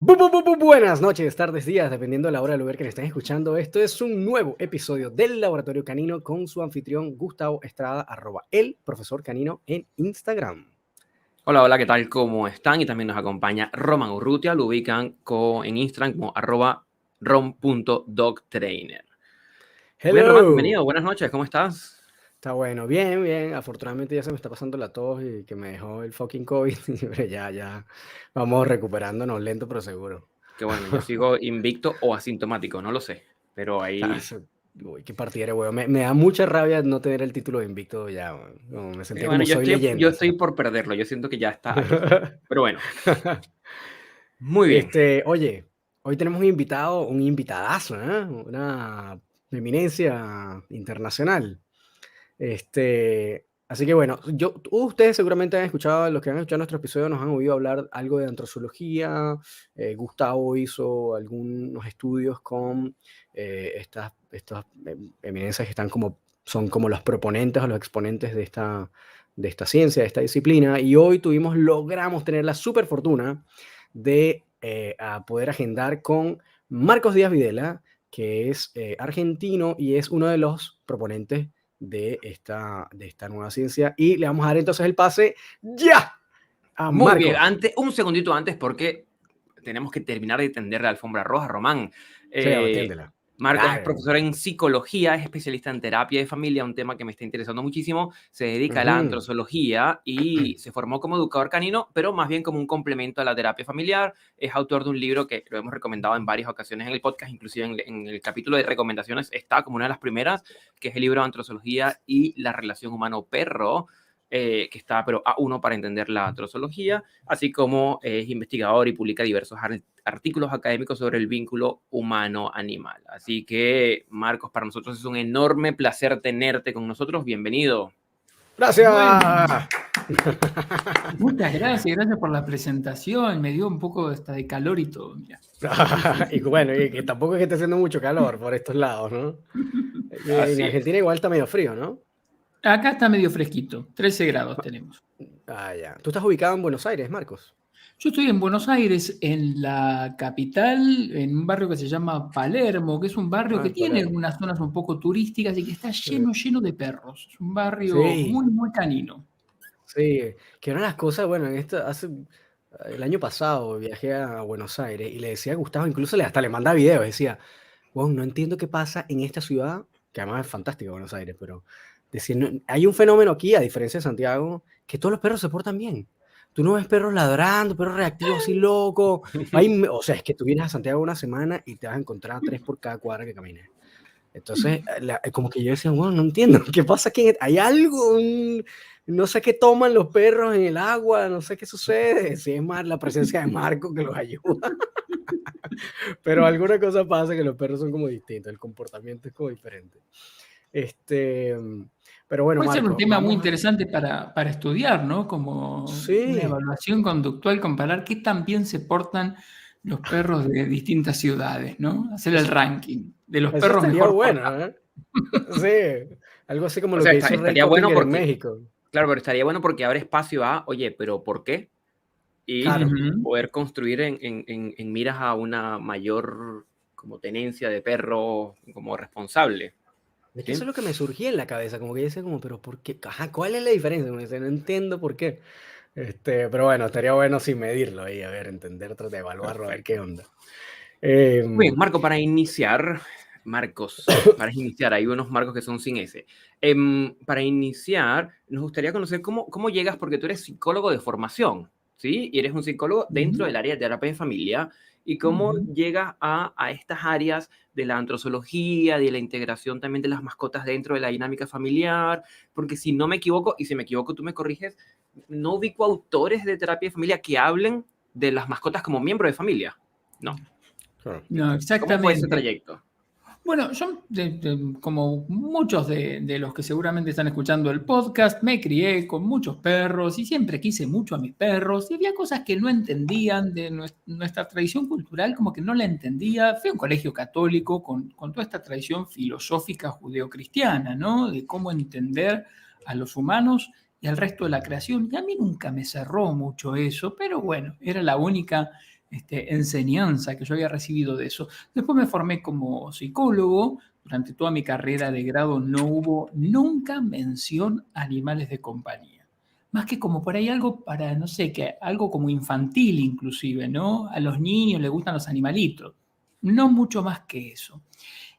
Buenas noches, tardes, días, dependiendo de la hora del lugar que le estén escuchando. Esto es un nuevo episodio del Laboratorio Canino con su anfitrión Gustavo Estrada, @el profesor Canino en Instagram. Hola, hola, ¿qué tal? ¿Cómo están? Y también nos acompaña Roman Urrutia, lo ubican en Instagram como @rom.dogtrainer. Muy bien, Roman, Hello. bienvenido, buenas noches, ¿cómo estás? Está bueno, bien, bien. Afortunadamente ya se me está pasando la tos y que me dejó el fucking COVID. Pero ya vamos recuperándonos lento pero seguro. Qué bueno, yo sigo invicto o asintomático, no lo sé, pero Ah, ahí... uy, qué partida, weón. Me da mucha rabia no tener el título de invicto ya, weón. Como me sentía Bueno, como yo soy estoy, yo leyenda, estoy así. por perderlo, yo siento que ya está aquí. Pero bueno, muy bien. Oye, hoy tenemos un invitado, un invitadazo, ¿eh? Una eminencia internacional. Así que bueno, ustedes seguramente han escuchado, los que han escuchado nuestro episodio nos han oído hablar algo de antrozoología. Gustavo hizo algunos estudios con estas eminencias que son como los proponentes o los exponentes de esta ciencia, de esta disciplina. Y hoy logramos tener la super fortuna de poder agendar con Marcos Díaz Videla, que es argentino y es uno de los proponentes de esta nueva ciencia. Y le vamos a dar entonces el pase ya a Muy bien, Marcos. un segundito antes porque tenemos que terminar de tender la alfombra roja, Román. Sí, Eh, atiéndela. Marcos es Dale. profesor en psicología, es especialista en terapia de familia, un tema que me está interesando muchísimo. Se dedica a la Ujú. antrozoología y se formó como educador canino, pero más bien como un complemento a la terapia familiar. Es autor de un libro que lo hemos recomendado en varias ocasiones en el podcast, inclusive en el capítulo de recomendaciones está como una de las primeras, que es el libro de Antrozoología y la relación humano-perro, que está pero A1 para entender la antrozoología, así como es investigador y publica diversos artículos académicos sobre el vínculo humano-animal. Así que, Marcos, para nosotros es un enorme placer tenerte con nosotros. Bienvenido. Gracias. Bueno, muchas gracias por la presentación, me dio un poco hasta de calor y todo, mira. Y bueno, y que tampoco es que esté haciendo mucho calor por estos lados, ¿no? En Así es. Argentina igual está medio frío, ¿no? Acá está medio fresquito, 13 grados tenemos. Ah, ya. Tú estás ubicado en Buenos Aires, Marcos. Yo estoy en Buenos Aires, en la capital, en un barrio que se llama Palermo, que es un barrio que Ah, tiene Palermo. unas zonas un poco turísticas y que está lleno de perros. Es un barrio Sí, muy canino. sí. Que una de las cosas, bueno, el año pasado viajé a Buenos Aires y le decía a Gustavo, incluso hasta le mandaba videos, decía, wow, no entiendo qué pasa en esta ciudad, que además es fantástica Buenos Aires, pero decía, hay un fenómeno aquí, a diferencia de Santiago, que todos los perros se portan bien. Tú no ves perros ladrando, perros reactivos así locos. O sea, es que tú vienes a Santiago una semana y te vas a encontrar 3 por cada cuadra que camines. Entonces, como que yo decía, bueno, no entiendo, ¿qué pasa aquí? Hay algo, no sé qué toman los perros en el agua, no sé qué sucede, si es más la presencia de Marco que los ayuda, pero alguna cosa pasa que los perros son como distintos, el comportamiento es como diferente. Este, pero bueno, Puede ser un Marco, tema muy vamos a... interesante para estudiar, ¿no? Como una Sí, evaluación conductual, comparar qué tan bien se portan los perros de distintas ciudades, ¿no? Hacer el eso, ranking de los eso perros estaría mejor bueno, portados. ¿eh? Sí, algo así como O lo sea, que hizo Ray estaría bueno Coppinger en porque, México. claro, pero estaría bueno porque abre espacio a, oye, pero ¿por qué? Y Claro. Ujú. poder construir en miras a una mayor como tenencia de perros como responsable. Es que eso es ¿Sí? lo que me surgía en la cabeza, como que yo decía como, pero ¿por qué? Ajá, ¿cuál es la diferencia? Como decía, no entiendo por qué. Pero bueno, estaría bueno sin medirlo ahí, a ver, entender, tratar de evaluarlo, a ver qué Perfecto. onda. Muy bien, Em, Marco, para iniciar, para iniciar, hay unos Marcos que son sin S. Para iniciar, nos gustaría conocer cómo llegas, porque tú eres psicólogo de formación, ¿sí? Y eres un psicólogo dentro Ujú. del área de terapia de familia. ¿Y cómo Ujú. llegas a estas áreas de la antrozoología, de la integración también de las mascotas dentro de la dinámica familiar? Porque si no me equivoco, y si me equivoco tú me corriges, no ubico autores de terapia de familia que hablen de las mascotas como miembro de familia. No. claro. No, ¿Cómo fue ese exactamente. trayecto? Bueno, yo, como muchos de los que seguramente están escuchando el podcast, me crié con muchos perros y siempre quise mucho a mis perros y había cosas que no entendían de nuestra tradición cultural, como que no la entendía. Fui a un colegio católico con toda esta tradición filosófica judeocristiana, ¿no? De cómo entender a los humanos y al resto de la creación. Y a mí nunca me cerró mucho eso, pero bueno, era la única enseñanza que yo había recibido de eso. Después me formé como psicólogo. Durante toda mi carrera de grado no hubo nunca mención a animales de compañía. Más que como por ahí algo para, no sé, que algo como infantil inclusive, ¿no? A los niños les gustan los animalitos. No mucho más que eso.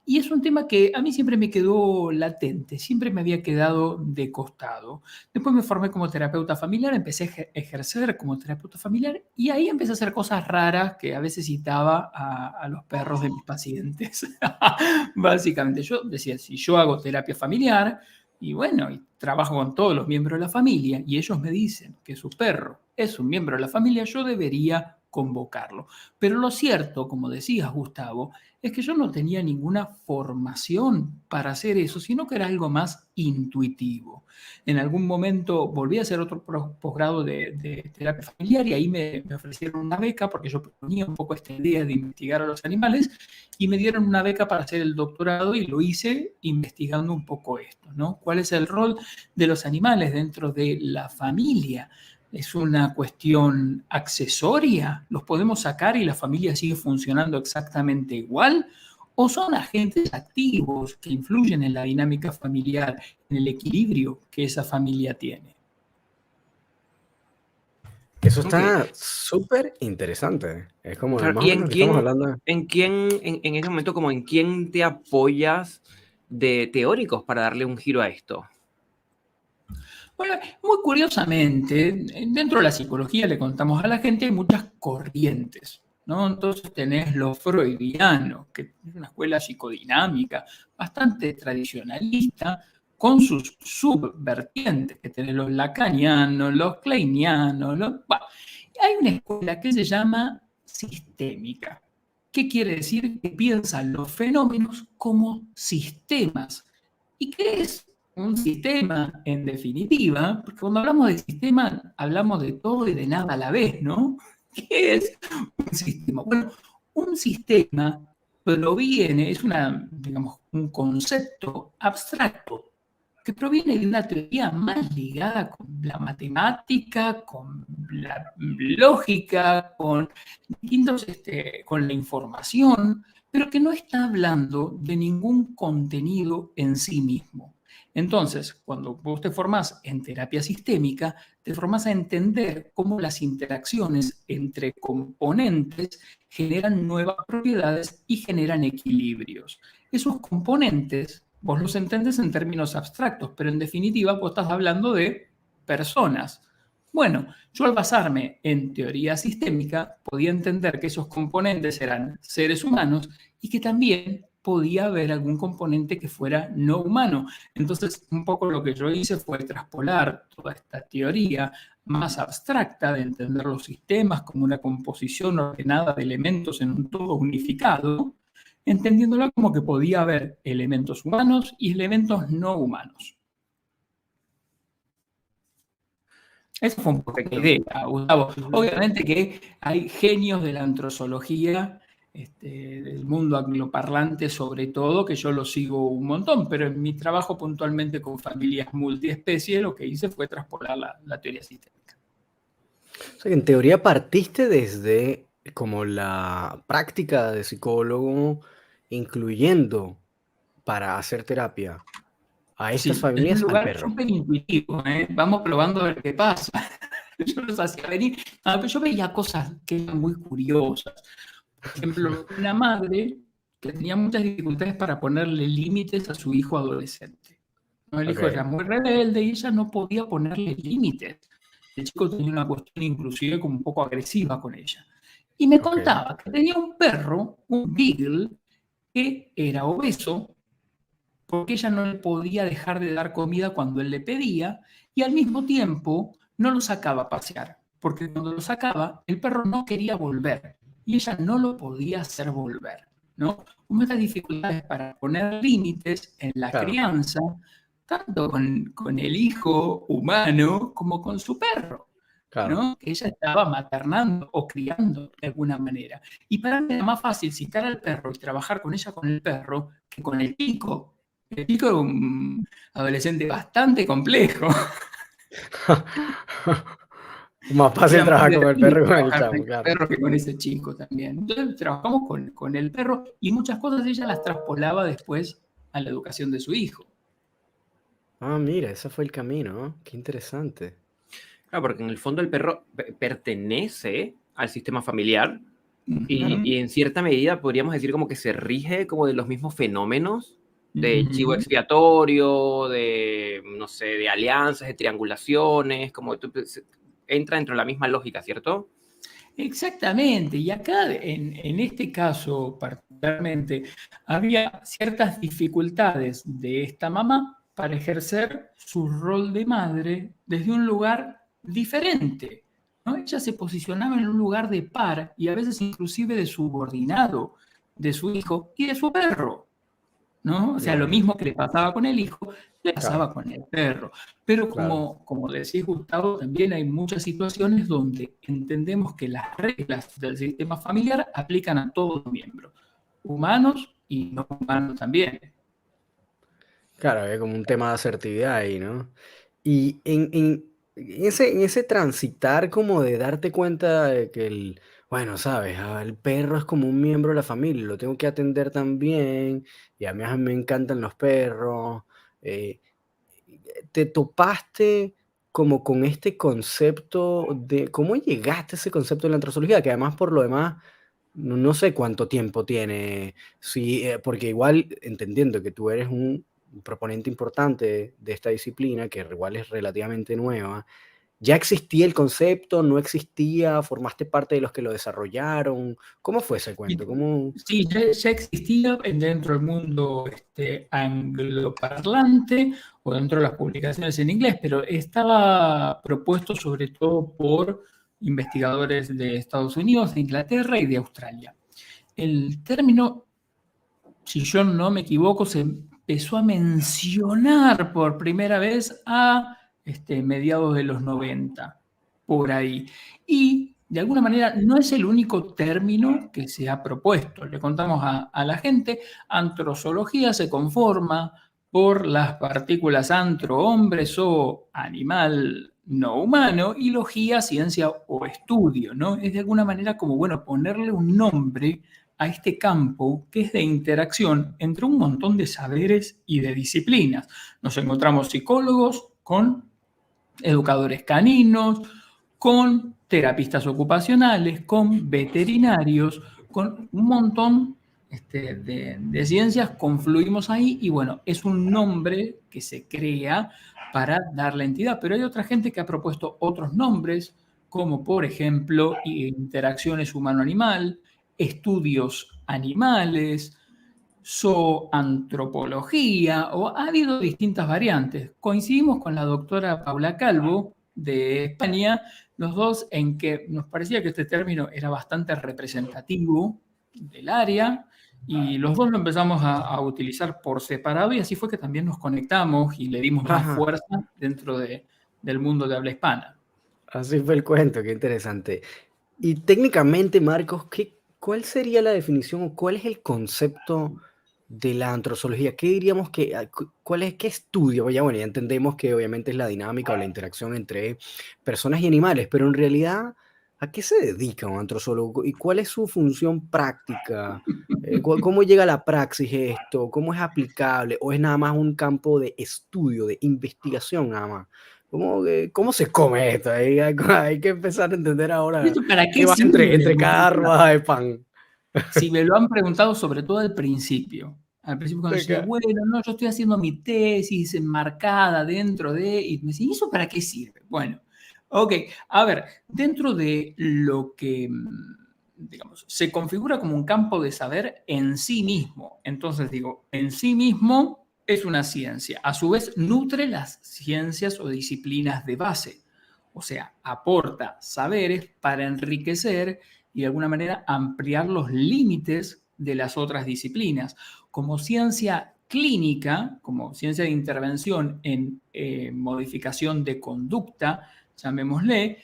Y es un tema que a mí siempre me quedó latente, siempre me había quedado de costado. Después me formé como terapeuta familiar, empecé a ejercer como terapeuta familiar y ahí empecé a hacer cosas raras que a veces citaba a los perros de mis pacientes. Básicamente, yo decía, si yo hago terapia familiar y bueno, y trabajo con todos los miembros de la familia y ellos me dicen que su perro es un miembro de la familia, yo debería convocarlo. Pero lo cierto, como decías, Gustavo, es que yo no tenía ninguna formación para hacer eso, sino que era algo más intuitivo. En algún momento volví a hacer otro posgrado de terapia familiar y ahí me ofrecieron una beca porque yo proponía un poco esta idea de investigar a los animales y me dieron una beca para hacer el doctorado y lo hice investigando un poco esto, ¿no? ¿Cuál es el rol de los animales dentro de la familia? ¿Es una cuestión accesoria? ¿Los podemos sacar y la familia sigue funcionando exactamente igual? ¿O son agentes activos que influyen en la dinámica familiar, en el equilibrio que esa familia tiene? Eso Ok. está súper interesante. Es como Claro, más ¿y o menos lo que estamos hablando. en ese momento, como en quién te apoyas de teóricos para darle un giro a esto? Bueno, muy curiosamente, dentro de la psicología le contamos a la gente hay muchas corrientes, ¿no? Entonces tenés lo freudiano, que es una escuela psicodinámica bastante tradicionalista, con sus subvertientes, que tenés los lacanianos, los kleinianos, bueno, hay una escuela que se llama sistémica. ¿Qué quiere decir? Que piensan los fenómenos como sistemas. ¿Y qué es un sistema, en definitiva? Porque cuando hablamos de sistema, hablamos de todo y de nada a la vez, ¿no? ¿Qué es un sistema? Bueno, un sistema proviene, es digamos, un concepto abstracto que proviene de una teoría más ligada con la matemática, con la lógica, con con la información, pero que no está hablando de ningún contenido en sí mismo. Entonces, cuando vos te formás en terapia sistémica, te formás a entender cómo las interacciones entre componentes generan nuevas propiedades y generan equilibrios. Esos componentes, vos los entendés en términos abstractos, pero en definitiva vos estás hablando de personas. Bueno, yo al basarme en teoría sistémica podía entender que esos componentes eran seres humanos y que también podía haber algún componente que fuera no humano. Entonces, un poco lo que yo hice fue traspolar toda esta teoría más abstracta de entender los sistemas como una composición ordenada de elementos en un todo unificado, entendiéndola como que podía haber elementos humanos y elementos no humanos. Esa fue un poco la idea, Gustavo. Obviamente que hay genios de la antrozoología, del mundo angloparlante sobre todo, que yo lo sigo un montón, pero en mi trabajo puntualmente con familias multiespecie lo que hice fue traspolar la teoría sistémica. O sea, que en teoría partiste desde como la práctica de psicólogo, incluyendo para hacer terapia a estas Sí, en un familias al lugar perro. súper intuitivo, ¿eh? Vamos probando a ver qué pasa. Yo los hacía venir, pero yo veía cosas que eran muy curiosas. Por ejemplo, una madre que tenía muchas dificultades para ponerle límites a su hijo adolescente, ¿no? El hijo Ok, era muy rebelde y ella no podía ponerle límites. El chico tenía una cuestión inclusive como un poco agresiva con ella. Y me ok. contaba que tenía un perro, un beagle, que era obeso, porque ella no le podía dejar de dar comida cuando él le pedía y al mismo tiempo no lo sacaba a pasear, porque cuando lo sacaba el perro no quería volver y ella no lo podía hacer volver, ¿no? Una de las dificultades para poner límites en la Claro, crianza, tanto con el hijo humano como con su perro, claro. ¿no? Que ella estaba maternando o criando de alguna manera. Y para mí era más fácil citar al perro y trabajar con ella con el perro que con el pico. El pico es un adolescente bastante complejo. Más fácil Era más trabajar con el perro divertido y con el trabajar con chamo, el claro. perro que con ese chico también. Entonces trabajamos con el perro y muchas cosas ella las traspolaba después a la educación de su hijo. Ah, mira, ese fue el camino, ¿no? Qué interesante. Claro, porque en el fondo el perro pertenece al sistema familiar Ujú, y en cierta medida podríamos decir como que se rige como de los mismos fenómenos de chivo ujú. expiatorio, de, no sé, de alianzas, de triangulaciones, como entra dentro de la misma lógica, ¿cierto? Exactamente, y acá en este caso particularmente había ciertas dificultades de esta mamá para ejercer su rol de madre desde un lugar diferente, ¿no? Ella se posicionaba en un lugar de par y a veces inclusive de subordinado de su hijo y de su perro, ¿no? O sea, lo Imagínate. mismo que le pasaba con el hijo, le Claro, pasaba con el perro. Pero claro. como decía Gustavo, también hay muchas situaciones donde entendemos que las reglas del sistema familiar aplican a todos los miembros, humanos y no humanos también. Claro, había como un tema de asertividad ahí, ¿no? Y en ese transitar como de darte cuenta de que bueno, sabes, el perro es como un miembro de la familia, lo tengo que atender también, y a mí me encantan los perros. eh, ¿Te topaste como con este concepto de cómo llegaste a ese concepto de la antrozoología? Que además, por lo demás, no sé cuánto tiempo tiene, sí, porque igual entendiendo que tú eres un proponente importante de esta disciplina, que igual es relativamente nueva, ¿ya existía el concepto? ¿No existía? ¿Formaste parte de los que lo desarrollaron? ¿Cómo fue ese Y, cuento? ¿Cómo? sí, ya existía dentro del mundo angloparlante o dentro de las publicaciones en inglés, pero estaba propuesto sobre todo por investigadores de Estados Unidos, de Inglaterra y de Australia. El término, si yo no me equivoco, se empezó a mencionar por primera vez a mediados de los 90, por ahí. Y de alguna manera no es el único término que se ha propuesto. Le contamos a la gente, antrozoología se conforma por las partículas antro, hombres o animal no humano, y logía, ciencia o estudio, ¿no? Es de alguna manera como, bueno, ponerle un nombre a este campo que es de interacción entre un montón de saberes y de disciplinas. Nos encontramos psicólogos con educadores caninos, con terapistas ocupacionales, con veterinarios, con un montón de ciencias confluimos ahí y bueno, es un nombre que se crea para darle entidad, pero hay otra gente que ha propuesto otros nombres, como por ejemplo interacciones humano-animal, estudios animales, zoantropología, o ha habido distintas variantes. Coincidimos con la doctora Paula Calvo de España, los dos en que nos parecía que este término era bastante representativo del área y los dos lo empezamos a utilizar por separado y así fue que también nos conectamos y le dimos más Ajá, fuerza dentro del mundo de habla hispana. así fue el cuento, qué interesante. Y técnicamente, Marcos, ¿cuál sería la definición o cuál es el concepto de la antrozoología? ¿Qué diríamos que, cuál es, qué estudio? Bueno, ya entendemos que obviamente es la dinámica o la interacción entre personas y animales, pero en realidad, ¿a qué se dedica un antrozoólogo? ¿Y cuál es su función práctica? ¿Cómo llega a la praxis esto? ¿Cómo es aplicable? ¿O es nada más un campo de estudio, de investigación nada más? ¿Cómo se come esto? Hay que empezar a entender ¿Y ahora esto para qué qué va sirve? entre cada rodaja de pan. Si me lo han preguntado sobre todo al principio. Al principio cuando decía, Acá. bueno, no, yo estoy haciendo mi tesis enmarcada dentro de... Y me decían, ¿y eso para qué sirve? Bueno, ok, a ver, dentro de lo que, digamos, se configura como un campo de saber en sí mismo. Entonces digo, en sí mismo es una ciencia. A su vez, nutre las ciencias o disciplinas de base. O sea, aporta saberes para enriquecer y de alguna manera ampliar los límites de las otras disciplinas. Como ciencia clínica, como ciencia de intervención en modificación de conducta, llamémosle,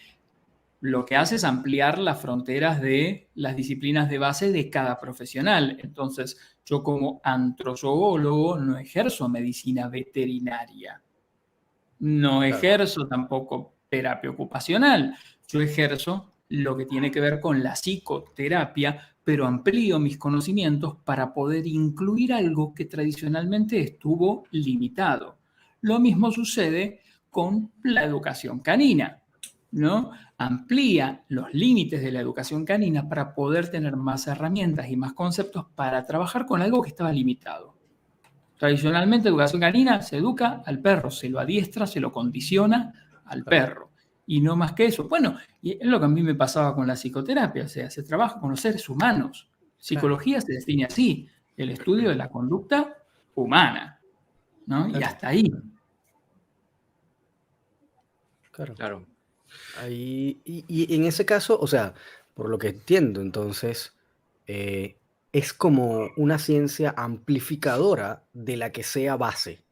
lo que hace es ampliar las fronteras de las disciplinas de base de cada profesional. Entonces, yo como antrozoólogo no ejerzo medicina veterinaria, no Claro. ejerzo tampoco terapia ocupacional. yo ejerzo lo que tiene que ver con la psicoterapia, pero amplío mis conocimientos para poder incluir algo que tradicionalmente estuvo limitado. Lo mismo sucede con la educación canina, ¿no? Amplía los límites de la educación canina para poder tener más herramientas y más conceptos para trabajar con algo que estaba limitado. Tradicionalmente, educación canina se educa al perro, se lo adiestra, se lo condiciona al perro. Y no más que eso. Bueno, y es lo que a mí me pasaba con la psicoterapia, o sea, se trabaja con los seres humanos. Psicología se define así, el estudio de la conducta humana, ¿no? Y hasta ahí. Claro. Ahí, y en ese caso, o sea, por lo que entiendo, entonces, es como una ciencia amplificadora de la que sea base.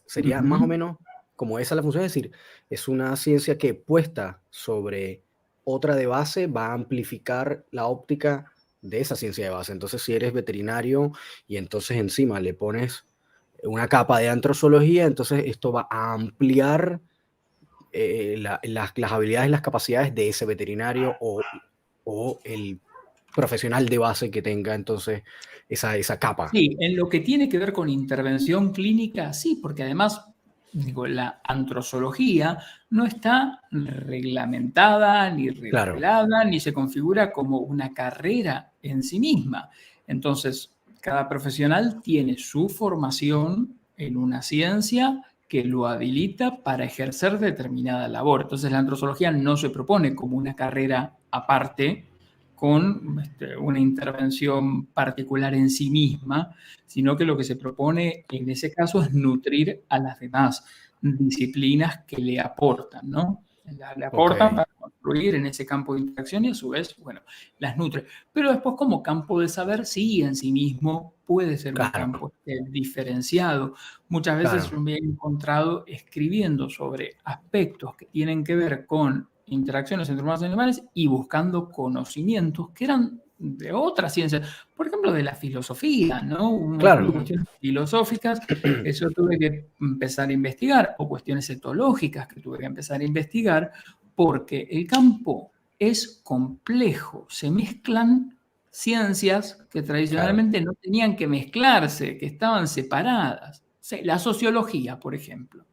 Sería más o menos como esa la función, es decir, es una ciencia que puesta sobre otra de base va a amplificar la óptica de esa ciencia de base. Entonces, si eres veterinario y entonces encima le pones una capa de antrozoología, entonces esto va a ampliar las habilidades y las capacidades de ese veterinario o el profesional de base que tenga entonces esa capa. Sí, en lo que tiene que ver con intervención clínica, sí, porque además, digo, la antrozoología no está reglamentada, ni regulada, ni se configura como una carrera en sí misma. Entonces, cada profesional tiene su formación en una ciencia que lo habilita para ejercer determinada labor. Entonces, la antrozoología no se propone como una carrera aparte con una intervención particular en sí misma, sino que lo que se propone en ese caso es nutrir a las demás disciplinas que le aportan, ¿no? Le aportan para construir en ese campo de interacción y a su vez, bueno, las nutre. Pero después como campo de saber, sí, en sí mismo puede ser un campo diferenciado. Muchas veces me he encontrado escribiendo sobre aspectos que tienen que ver con interacciones entre humanos y animales y buscando conocimientos que eran de otras ciencias, por ejemplo, de la filosofía, ¿no? Un montón de cuestiones filosóficas que yo tuve que empezar a investigar, o cuestiones etológicas que tuve que empezar a investigar, porque el campo es complejo, se mezclan ciencias que tradicionalmente no tenían que mezclarse, que estaban separadas. La sociología, por ejemplo.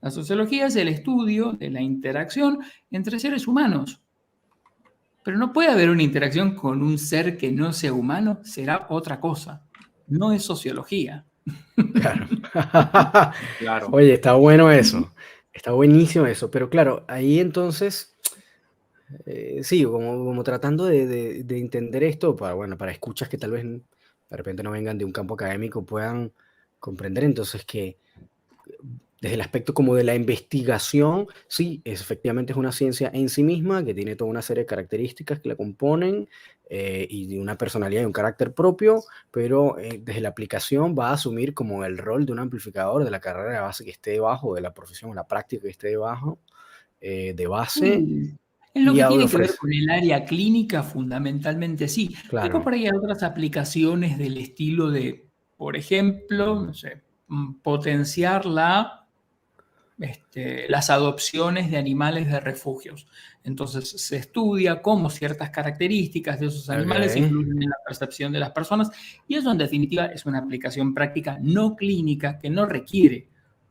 La sociología es el estudio de la interacción entre seres humanos. Pero no puede haber una interacción con un ser que no sea humano, será otra cosa. No es sociología. Claro. Oye, está bueno eso. Está buenísimo eso. Pero claro, ahí entonces, sí, como tratando de entender esto, para escuchas que tal vez de repente no vengan de un campo académico, puedan comprender entonces que desde el aspecto como de la investigación, sí, efectivamente es una ciencia en sí misma que tiene toda una serie de características que la componen y de una personalidad y un carácter propio, pero desde la aplicación va a asumir como el rol de un amplificador de la carrera de base que esté debajo, de la profesión o la práctica que esté debajo, de base. En lo que tiene que ver con el área clínica, fundamentalmente sí. Después por ahí hay otras aplicaciones del estilo de, por ejemplo, no sé, potenciar las adopciones de animales de refugios. Entonces se estudia cómo ciertas características de esos animales influyen en la percepción de las personas y eso en definitiva es una aplicación práctica no clínica que no requiere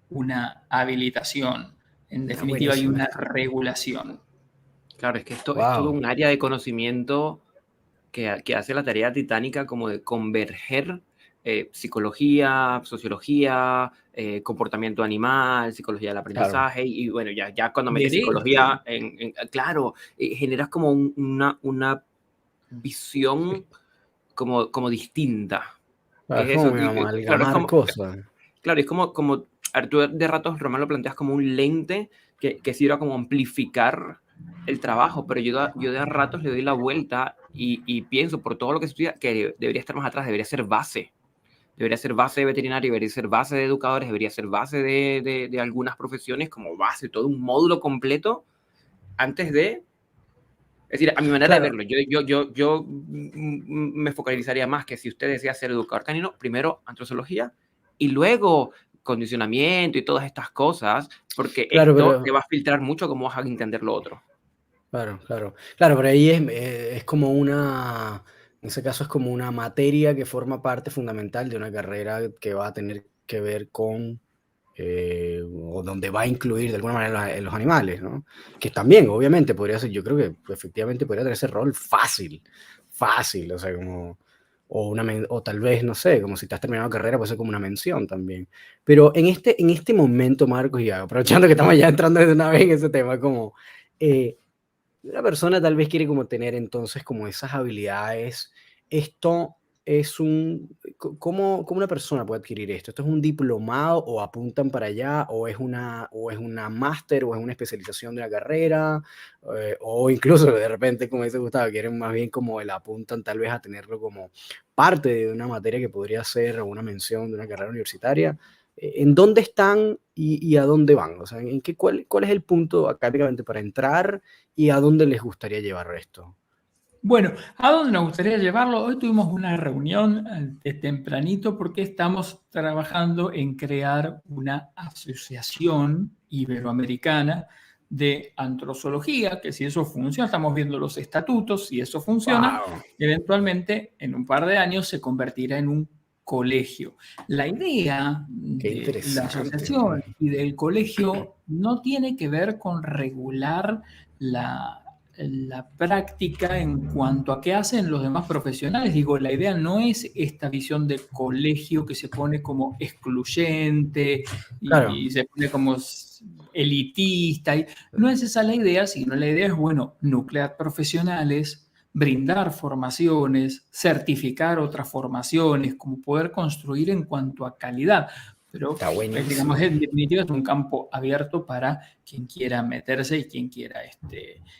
una habilitación. En definitiva hay una regulación. Claro, es que esto es todo un área de conocimiento que hace la tarea titánica como de converger psicología, sociología, comportamiento animal, psicología del aprendizaje, y bueno, ya cuando metes psicología, claro, generas como una visión como distinta. Es eso, como cosas. Claro, es como tú de ratos, Román, lo planteas como un lente que sirva como amplificar el trabajo, pero yo de ratos le doy la vuelta y pienso por todo lo que se estudia que debería estar más atrás, debería ser base. Debería ser base de veterinario, debería ser base de educadores, debería ser base de algunas profesiones, como base, todo un módulo completo antes de... Es decir, a mi manera de verlo, yo me focalizaría más que si usted desea ser educador canino, primero antrozoología y luego condicionamiento y todas estas cosas, porque esto te va a filtrar mucho cómo vas a entender lo otro. Claro, claro. Claro, pero ahí es como una, en ese caso es como una materia que forma parte fundamental de una carrera que va a tener que ver con, o donde va a incluir de alguna manera los animales, ¿no? Que también, obviamente, podría ser, yo creo que efectivamente podría tener ese rol fácil, fácil, o sea, como, o tal vez, no sé, como si estás terminando carrera, puede ser como una mención también. Pero en este momento, Marcos, y aprovechando que estamos ya entrando de una vez en ese tema, como... eh, una persona tal vez quiere como tener entonces como esas habilidades. Esto es ¿cómo una persona puede adquirir esto? ¿Esto es un diplomado o apuntan para allá o es una máster o es una especialización de una carrera? O incluso de repente, como dice Gustavo, quieren más bien como el apuntan tal vez a tenerlo como parte de una materia que podría ser una mención de una carrera universitaria. ¿En dónde están y a dónde van? O sea, ¿cuál es el punto académicamente para entrar y a dónde les gustaría llevar esto? Bueno, ¿a dónde nos gustaría llevarlo? Hoy tuvimos una reunión de tempranito porque estamos trabajando en crear una asociación iberoamericana de antrozoología, que si eso funciona, estamos viendo los estatutos, si eso funciona, Wow, eventualmente en un par de años se convertirá en un colegio. La idea qué de la interesante. asociación y del colegio no tiene que ver con regular la práctica en cuanto a qué hacen los demás profesionales. Digo, la idea no es esta visión de colegio que se pone como excluyente Claro, y se pone como elitista. No es esa la idea, sino la idea es, bueno, nuclear profesionales, brindar formaciones, certificar otras formaciones, como poder construir en cuanto a calidad. Pero, está digamos, buenísimo. en definitiva es un campo abierto para quien quiera meterse y quien quiera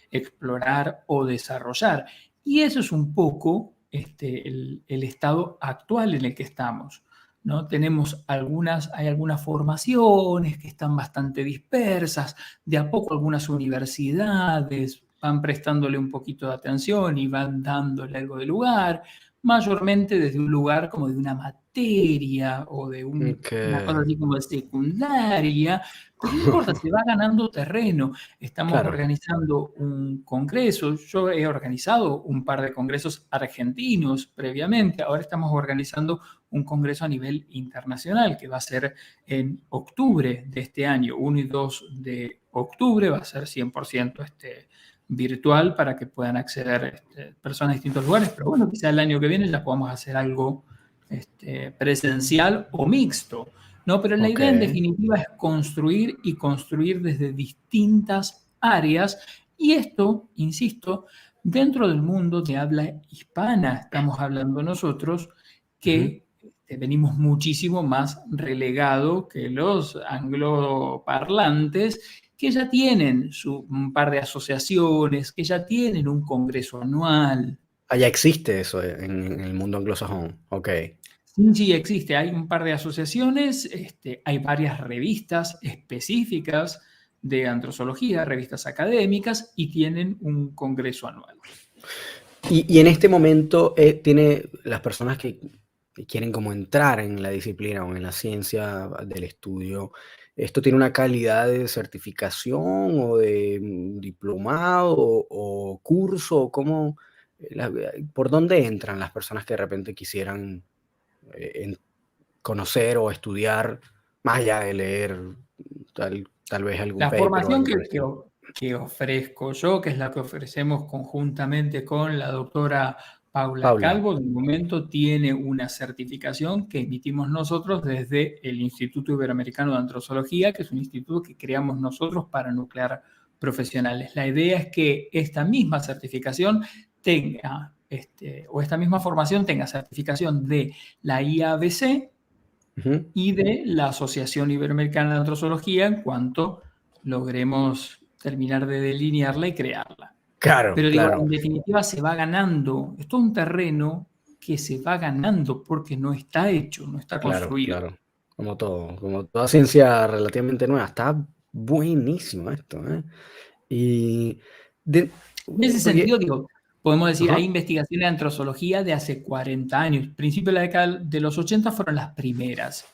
explorar o desarrollar. Y eso es un poco el estado actual en el que estamos. ¿No? Hay algunas formaciones que están bastante dispersas, de a poco algunas universidades van prestándole un poquito de atención y van dándole algo de lugar, mayormente desde un lugar como de una materia o de una cosa Ok, así como de secundaria, pero no importa, se va ganando terreno. Estamos claro, organizando un congreso. Yo he organizado un par de congresos argentinos previamente. Ahora estamos organizando un congreso a nivel internacional que va a ser en octubre de este año, 1 y 2 de octubre. Va a ser 100% virtual para que puedan acceder personas de distintos lugares. Pero bueno, quizá el año que viene ya podamos hacer algo presencial o mixto. ¿No? Pero la ok. idea en definitiva es construir y construir desde distintas áreas y esto, insisto, dentro del mundo de habla hispana estamos hablando nosotros Ujú. que venimos muchísimo más relegado que los angloparlantes que ya tienen un par de asociaciones, que ya tienen un congreso anual. Allá existe eso en el mundo anglosajón. Ok, Sí, sí, existe. Hay un par de asociaciones, hay varias revistas específicas de antrozoología, revistas académicas, y tienen un congreso anual. y en este momento tiene las personas que quieren como entrar en la disciplina o en la ciencia del estudio, ¿esto tiene una calidad de certificación o de diplomado o curso? ¿Por dónde entran las personas que de repente quisieran conocer o estudiar más allá de leer tal vez algún La paper o formación algo por el estilo? que ofrezco yo, que es la que ofrecemos conjuntamente con la doctora Paula Paula, Calvo, de momento tiene una certificación que emitimos nosotros desde el Instituto Iberoamericano de Antrozoología, que es un instituto que creamos nosotros para nuclear profesionales. La idea es que esta misma certificación tenga, o esta misma formación tenga certificación de la IABC ujú, y de la Asociación Iberoamericana de Antrozoología en cuanto logremos terminar de delinearla y crearla. claro, Pero digo, claro. en definitiva se va ganando, es todo un terreno que se va ganando porque no está hecho, no está Claro, construido. claro. Como toda ciencia relativamente nueva. Está buenísimo esto, ¿eh? Y de, En ese porque, sentido, digo, podemos decir, hay ajá, investigaciones de antrozoología de hace 40 años. Principios de la década de los 80 fueron las primeras.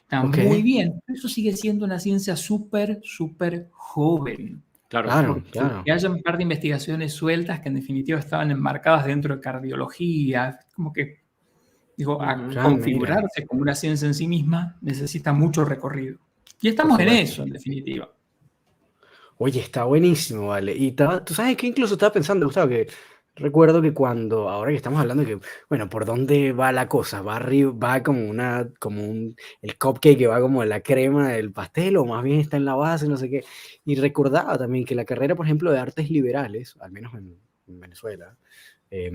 Está ok, muy bien, pero eso sigue siendo una ciencia súper, súper joven. Claro. Claro, Porque claro. que haya un par de investigaciones sueltas que en definitiva estaban enmarcadas dentro de cardiología, como que, digo, a Ujú. Ah, mira, configurarse como una ciencia en sí misma necesita mucho recorrido. Y por estamos en supuesto. eso, en definitiva. Oye, está buenísimo, vale. Y tú sabes que incluso estaba pensando, Gustavo, que recuerdo que ahora que estamos hablando de que, bueno, ¿por dónde va la cosa? ¿Va arriba, va el cupcake que va como la crema del pastel o más bien está en la base, no sé qué? Y recordaba también que la carrera, por ejemplo, de artes liberales, al menos en Venezuela, es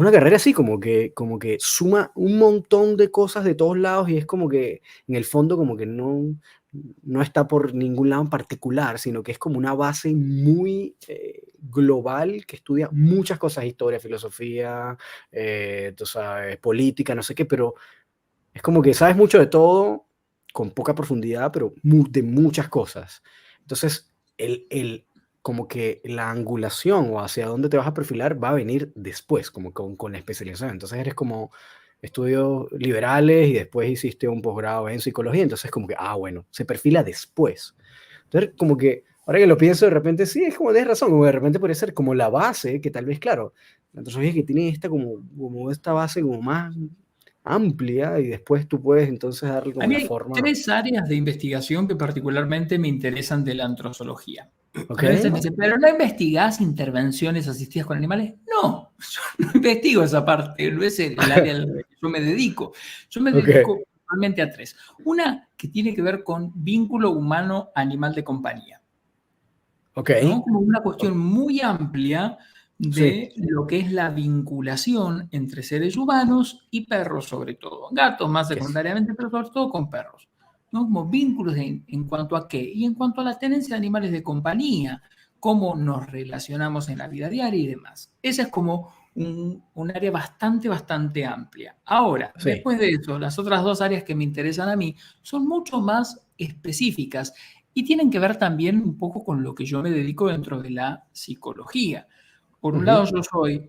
una carrera así como que suma un montón de cosas de todos lados y es como que en el fondo como que no está por ningún lado en particular, sino que es como una base muy global que estudia muchas cosas, historia, filosofía, tú sabes, política, no sé qué, pero es como que sabes mucho de todo con poca profundidad, pero de muchas cosas. Entonces, como que la angulación o hacia dónde te vas a perfilar va a venir después, como con la especialización. Entonces eres como estudios liberales y después hiciste un posgrado en psicología, entonces como que, bueno, se perfila después. Entonces, como que, ahora que lo pienso, de repente, sí, es como, tienes razón, como de repente puede ser como la base, que tal vez, claro, la antropología que tiene como esta base como más amplia y después tú puedes entonces darle A como mí la hay forma. 3 áreas de investigación que particularmente me interesan de la antrozoología. A ¿Ok? mí a veces me dicen, ¿pero no investigás intervenciones asistidas con animales? No, yo no investigo esa parte, no es el área al que yo me dedico. Yo me Ok, dedico principalmente a 3. Una que tiene que ver con vínculo humano-animal de compañía, ok, ¿no? Como una cuestión muy amplia sí, de lo que es la vinculación entre seres humanos y perros sobre todo. Gatos más que es, secundariamente, pero sobre todo con perros. ¿No? Como vínculos en cuanto a qué. Y en cuanto a la tenencia de animales de compañía, cómo nos relacionamos en la vida diaria y demás. Esa es como un área bastante amplia. Ahora, sí, después de eso, las otras 2 áreas que me interesan a mí son mucho más específicas y tienen que ver también un poco con lo que yo me dedico dentro de la psicología. Por un ujú, lado, yo soy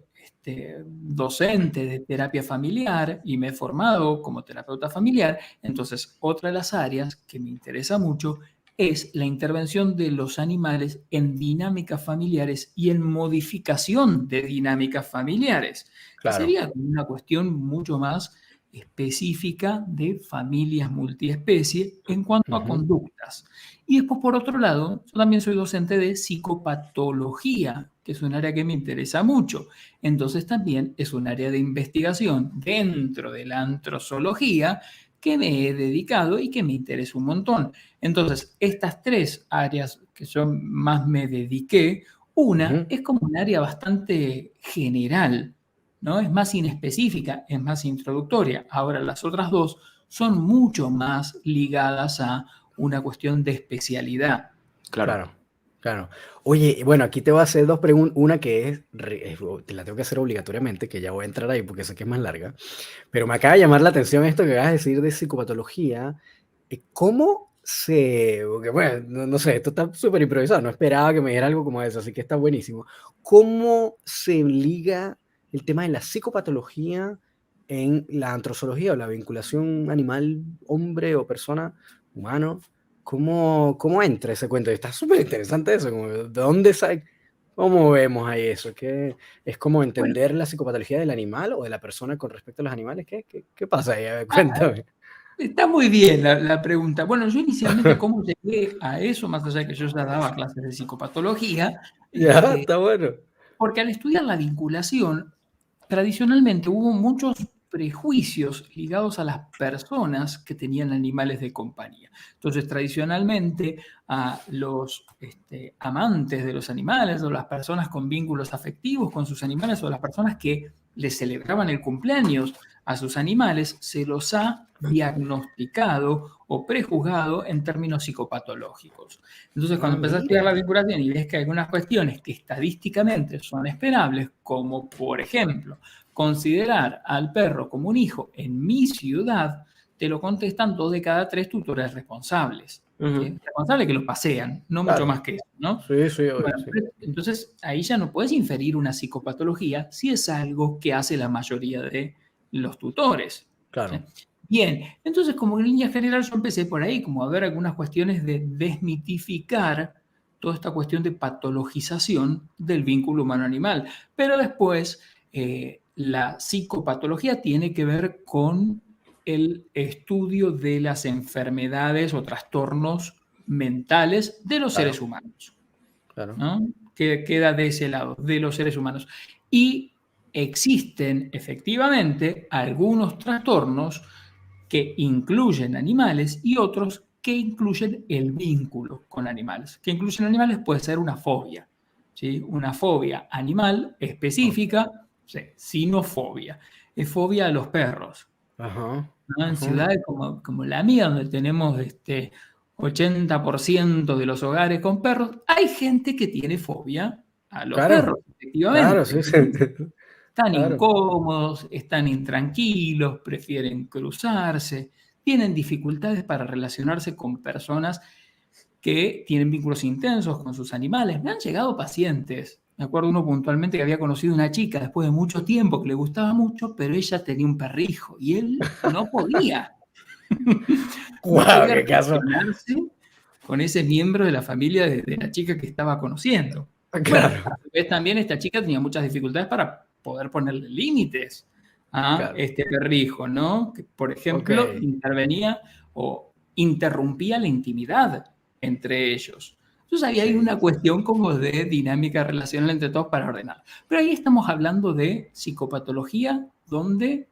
docente de terapia familiar y me he formado como terapeuta familiar. Entonces, otra de las áreas que me interesa mucho es la intervención de los animales en dinámicas familiares y en modificación de dinámicas familiares, que claro, sería una cuestión mucho más específica de familias multiespecie en cuanto a ujú, conductas. Y después, por otro lado, yo también soy docente de psicopatología, que es un área que me interesa mucho. Entonces también es un área de investigación dentro de la antrozoología que me he dedicado y que me interesa un montón. Entonces, estas 3 áreas que yo más me dediqué, una ujú. es como un área bastante general, ¿no? Es más inespecífica, es más introductoria. Ahora, las otras 2 son mucho más ligadas a una cuestión de especialidad. Claro. Claro, claro. Oye, y bueno, aquí te voy a hacer dos preguntas. Una que te la tengo que hacer obligatoriamente, que ya voy a entrar ahí porque sé que es más larga. Pero me acaba de llamar la atención esto que acabas de decir de psicopatología. ¿Cómo porque bueno, no sé, esto está súper improvisado, no esperaba que me diera algo como eso, así que está buenísimo. ¿Cómo se liga el tema de la psicopatología en la antrozoología o la vinculación animal, hombre o persona, humano? ¿Cómo entra ese cuento? Está súper interesante eso, como, ¿de dónde sale? ¿Cómo vemos ahí eso? ¿Qué, es como Bueno, entender la psicopatología del animal o de la persona con respecto a los animales? ¿Qué pasa ahí? A ver, cuéntame. está muy bien la pregunta. Bueno, yo inicialmente, ¿cómo llegué a eso? Más allá de que yo ya daba clases de psicopatología, Ya, este, está bueno. porque al estudiar la vinculación, tradicionalmente hubo muchos prejuicios ligados a las personas que tenían animales de compañía. Entonces, tradicionalmente, a los amantes de los animales o las personas con vínculos afectivos con sus animales o las personas que les celebraban el cumpleaños a sus animales, se los ha diagnosticado o prejuzgado en términos psicopatológicos. Entonces, cuando empecé a estudiar la Mira. vinculación y ves que hay algunas cuestiones que estadísticamente son esperables, como por ejemplo, considerar al perro como un hijo en mi ciudad, te lo contestan 2 de cada 3 tutores responsables. Ujú. ¿Sí? Responsables que lo pasean, no mucho Claro. más que eso, ¿no? Sí, sí, obvio, Bueno, sí. entonces ahí ya no puedes inferir una psicopatología si es algo que hace la mayoría de los tutores. ¿Sí? Claro. Bien, entonces como en línea general yo empecé por ahí, como a ver algunas cuestiones de desmitificar toda esta cuestión de patologización del vínculo humano-animal. Pero después, la psicopatología tiene que ver con el estudio de las enfermedades o trastornos mentales de los Claro. seres humanos, Claro. ¿no? Que queda de ese lado, de los seres humanos. Y existen efectivamente algunos trastornos que incluyen animales y otros que incluyen el vínculo con animales. Que incluyen animales puede ser una fobia, ¿sí? Una fobia animal específica, sí, sinofobia. Es fobia a los perros, Ajá. ¿no? En Ajá. ciudades como la mía, donde tenemos 80% de los hogares con perros, hay gente que tiene fobia a los Claro. perros, efectivamente. Claro, sí, sí. Están Claro. incómodos, están intranquilos, prefieren cruzarse, tienen dificultades para relacionarse con personas que tienen vínculos intensos con sus animales. Me han llegado pacientes. Me acuerdo uno puntualmente que había conocido una chica después de mucho tiempo que le gustaba mucho, pero ella tenía un perrijo y él no podía. No Guau, podía qué caso. relacionarse con ese miembro de la familia de la chica que estaba conociendo. Bueno, Claro. a su vez también esta chica tenía muchas dificultades para poder ponerle límites a Claro. este perrijo, ¿no? Que, por ejemplo, Ok. intervenía o interrumpía la intimidad entre ellos. Entonces ahí hay Sí. una cuestión como de dinámica relacional entre todos para ordenar. Pero ahí estamos hablando de psicopatología donde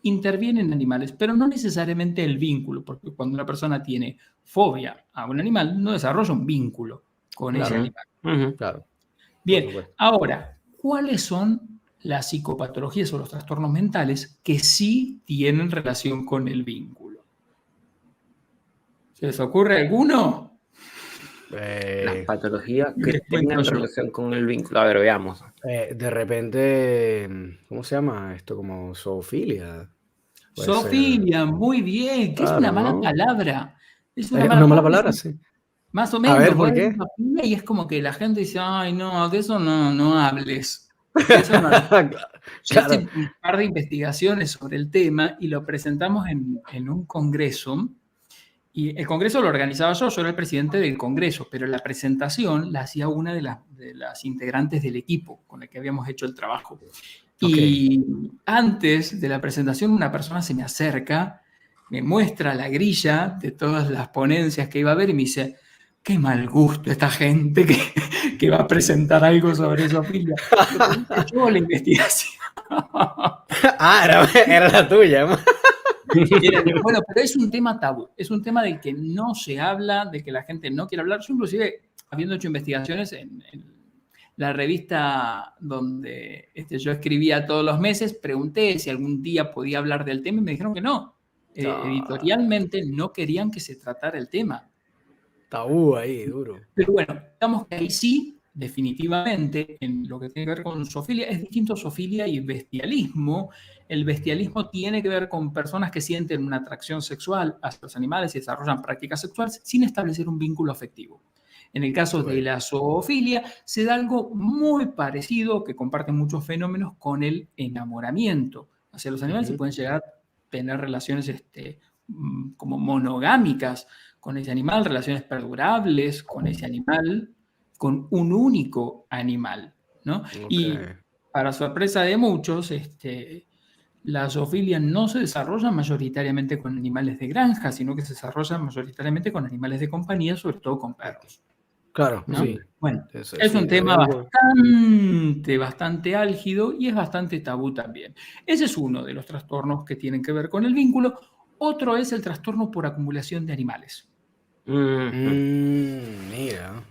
intervienen animales, pero no necesariamente el vínculo, porque cuando una persona tiene fobia a un animal, no desarrolla un vínculo con ese Claro. animal. Ujú. Claro. Por Bien, supuesto. ahora, ¿cuáles son las psicopatologías o los trastornos mentales que sí tienen relación con el vínculo? ¿Se les ocurre alguno? Las Eh, patologías que Les cuento tengan yo. relación con el vínculo. A ver, veamos. de repente, ¿cómo se llama esto? Como zoofilia. Puede ser. Zoofilia, muy bien, que es una Claro, mala ¿no? palabra. Es una Una mala mala palabra. palabra, sí. Más o A ver, menos, ¿por vos qué? decís zoofilia y es como que la gente dice, ay, no, de eso no hables. De eso no hables. Yo hice Claro. un par de investigaciones sobre el tema y lo presentamos en un congreso. Y el congreso lo organizaba yo era el presidente del congreso, pero la presentación la hacía una de las integrantes del equipo con el que habíamos hecho el trabajo. Ok. Y antes de la presentación una persona se me acerca, me muestra la grilla de todas las ponencias que iba a haber y me dice, qué mal gusto esta gente que va a presentar algo sobre zoofilia. Lo que hice yo la investigación. Era la tuya. Bueno, pero es un tema tabú, es un tema del que no se habla, del que la gente no quiere hablar. Yo inclusive, habiendo hecho investigaciones en la revista donde yo escribía todos los meses, pregunté si algún día podía hablar del tema y me dijeron que no. Editorialmente no querían que se tratara el tema. Tabú ahí, duro. Pero bueno, digamos que ahí sí, definitivamente, en lo que tiene que ver con zoofilia, es distinto zoofilia y bestialismo. El bestialismo tiene que ver con personas que sienten una atracción sexual hacia los animales y desarrollan prácticas sexuales sin establecer un vínculo afectivo. En el caso de la zoofilia, se da algo muy parecido, que comparte muchos fenómenos con el enamoramiento hacia los animales. Se pueden llegar a tener relaciones como monogámicas con ese animal, relaciones perdurables con ese animal, con un único animal, ¿no? Ok. Y para sorpresa de muchos, la zoofilia no se desarrolla mayoritariamente con animales de granja, sino que se desarrolla mayoritariamente con animales de compañía, sobre todo con perros. Claro, ¿No? sí. Bueno, Eso, es sí, un tema había algo. bastante álgido y es bastante tabú también. Ese es uno de los trastornos que tienen que ver con el vínculo. Otro es el trastorno por acumulación de animales. Mira.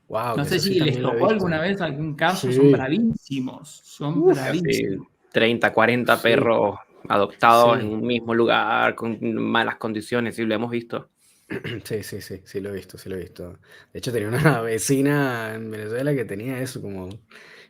Wow, No que sé eso sí si les también lo he tocó visto. alguna vez algún caso, son Sí. bravísimos, son Uf. Casi bravísimos. 30, 40 Sí. perros adoptados Sí. en un mismo lugar, con malas condiciones, sí, lo hemos visto. Sí, sí, sí, sí lo he visto, sí lo he visto. De hecho, tenía una vecina en Venezuela que tenía eso, como...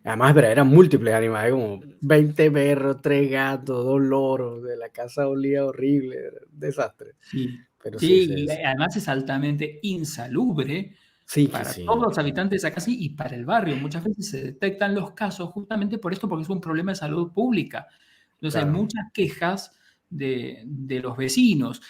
Además, pero eran múltiples animales, como 20 perros, 3 gatos, 2 loros, de la casa olía horrible, era un desastre. Sí, Pero sí, sí, sí, y además es altamente insalubre sí, que para sí. todos los habitantes de acá sí, y para el barrio. Muchas veces se detectan los casos justamente por esto, porque es un problema de salud pública. Entonces hay Claro. muchas quejas de los vecinos.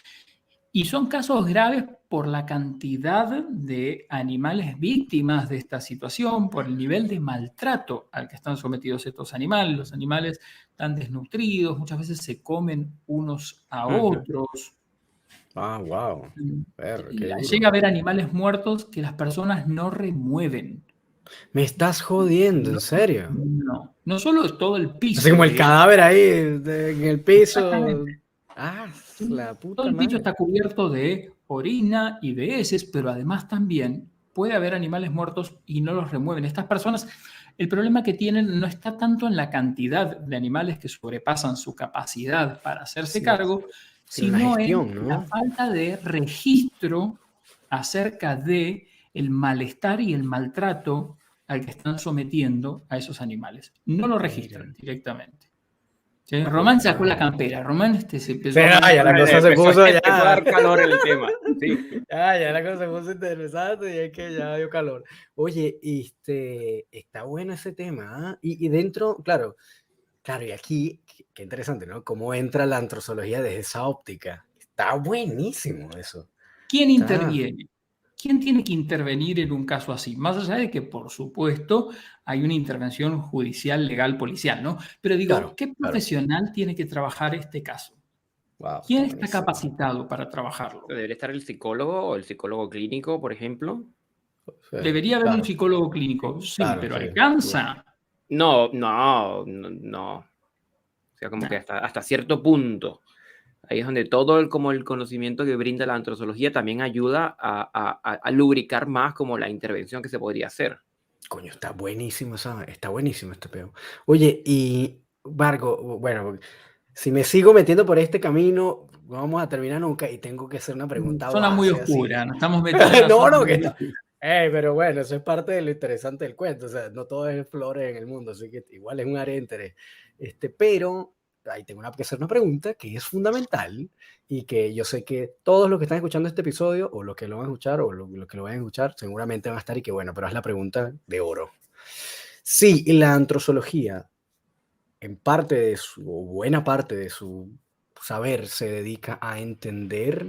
Y son casos graves por la cantidad de animales víctimas de esta situación, por el nivel de maltrato al que están sometidos estos animales. Los animales están desnutridos, muchas veces se comen unos a otros. Ah, wow. Qué Llega duro. a haber animales muertos que las personas no remueven. Me estás jodiendo, ¿en serio? No solo es todo el piso. Así como el de- cadáver ahí en el piso. Exactamente. Ah, la Todo puta el piso madre. está cubierto de orina y de heces, pero además también puede haber animales muertos y no los remueven. Estas personas, el problema que tienen no está tanto en la cantidad de animales que sobrepasan su capacidad para hacerse Sí, cargo, sino la sino en gestión, la ¿no? falta de registro acerca de el malestar y el maltrato al que están sometiendo a esos animales. No lo registran Mira. directamente. ¿Sí? Joder, Román sacó la campera. Román se Sí, empezó a no, ya la cosa se Empezó, puso empezó a ya. dar calor el tema. Sí. Ya la cosa se puso interesante y es que ya dio calor. Oye, está bueno ese tema, ¿ah? Y dentro, claro, y aquí, qué interesante, ¿no? Cómo entra la antrozoología desde esa óptica. Está buenísimo eso. ¿Quién Está, interviene? ¿Quién tiene que intervenir en un caso así? Más allá de que, por supuesto, hay una intervención judicial, legal, policial, ¿no? Pero digo, claro, ¿qué profesional tiene que trabajar este caso? wow, está ¿Quién está buenísimo. capacitado para trabajarlo? Debería estar el psicólogo o el psicólogo clínico, por ejemplo. Sí, Debería haber un claro, psicólogo clínico, sí, claro, pero sí. ¿alcanza? No. O sea, como que No. hasta cierto punto. Ahí es donde todo como el conocimiento que brinda la antrozoología también ayuda a lubricar más como la intervención que se podría hacer. Coño, está buenísimo, ¿sabes? Está buenísimo este peo. Oye, y Marco, bueno, si me sigo metiendo por este camino, no vamos a terminar nunca y tengo que hacer una pregunta Zona muy base así. oscura, nos estamos metiendo en una No, zona no, que muy está. oscura. Pero bueno, eso es parte de lo interesante del cuento. O sea, no todo es flores en el mundo, así que igual es un área de interés. Pero ahí tengo que hacer una pregunta que es fundamental y que yo sé que todos los que están escuchando este episodio, o los que lo van a escuchar, o los que lo van a escuchar, seguramente van a estar y que bueno, pero es la pregunta de oro. Sí, la antrozoología, en parte de su, o buena parte de su saber, se dedica a entender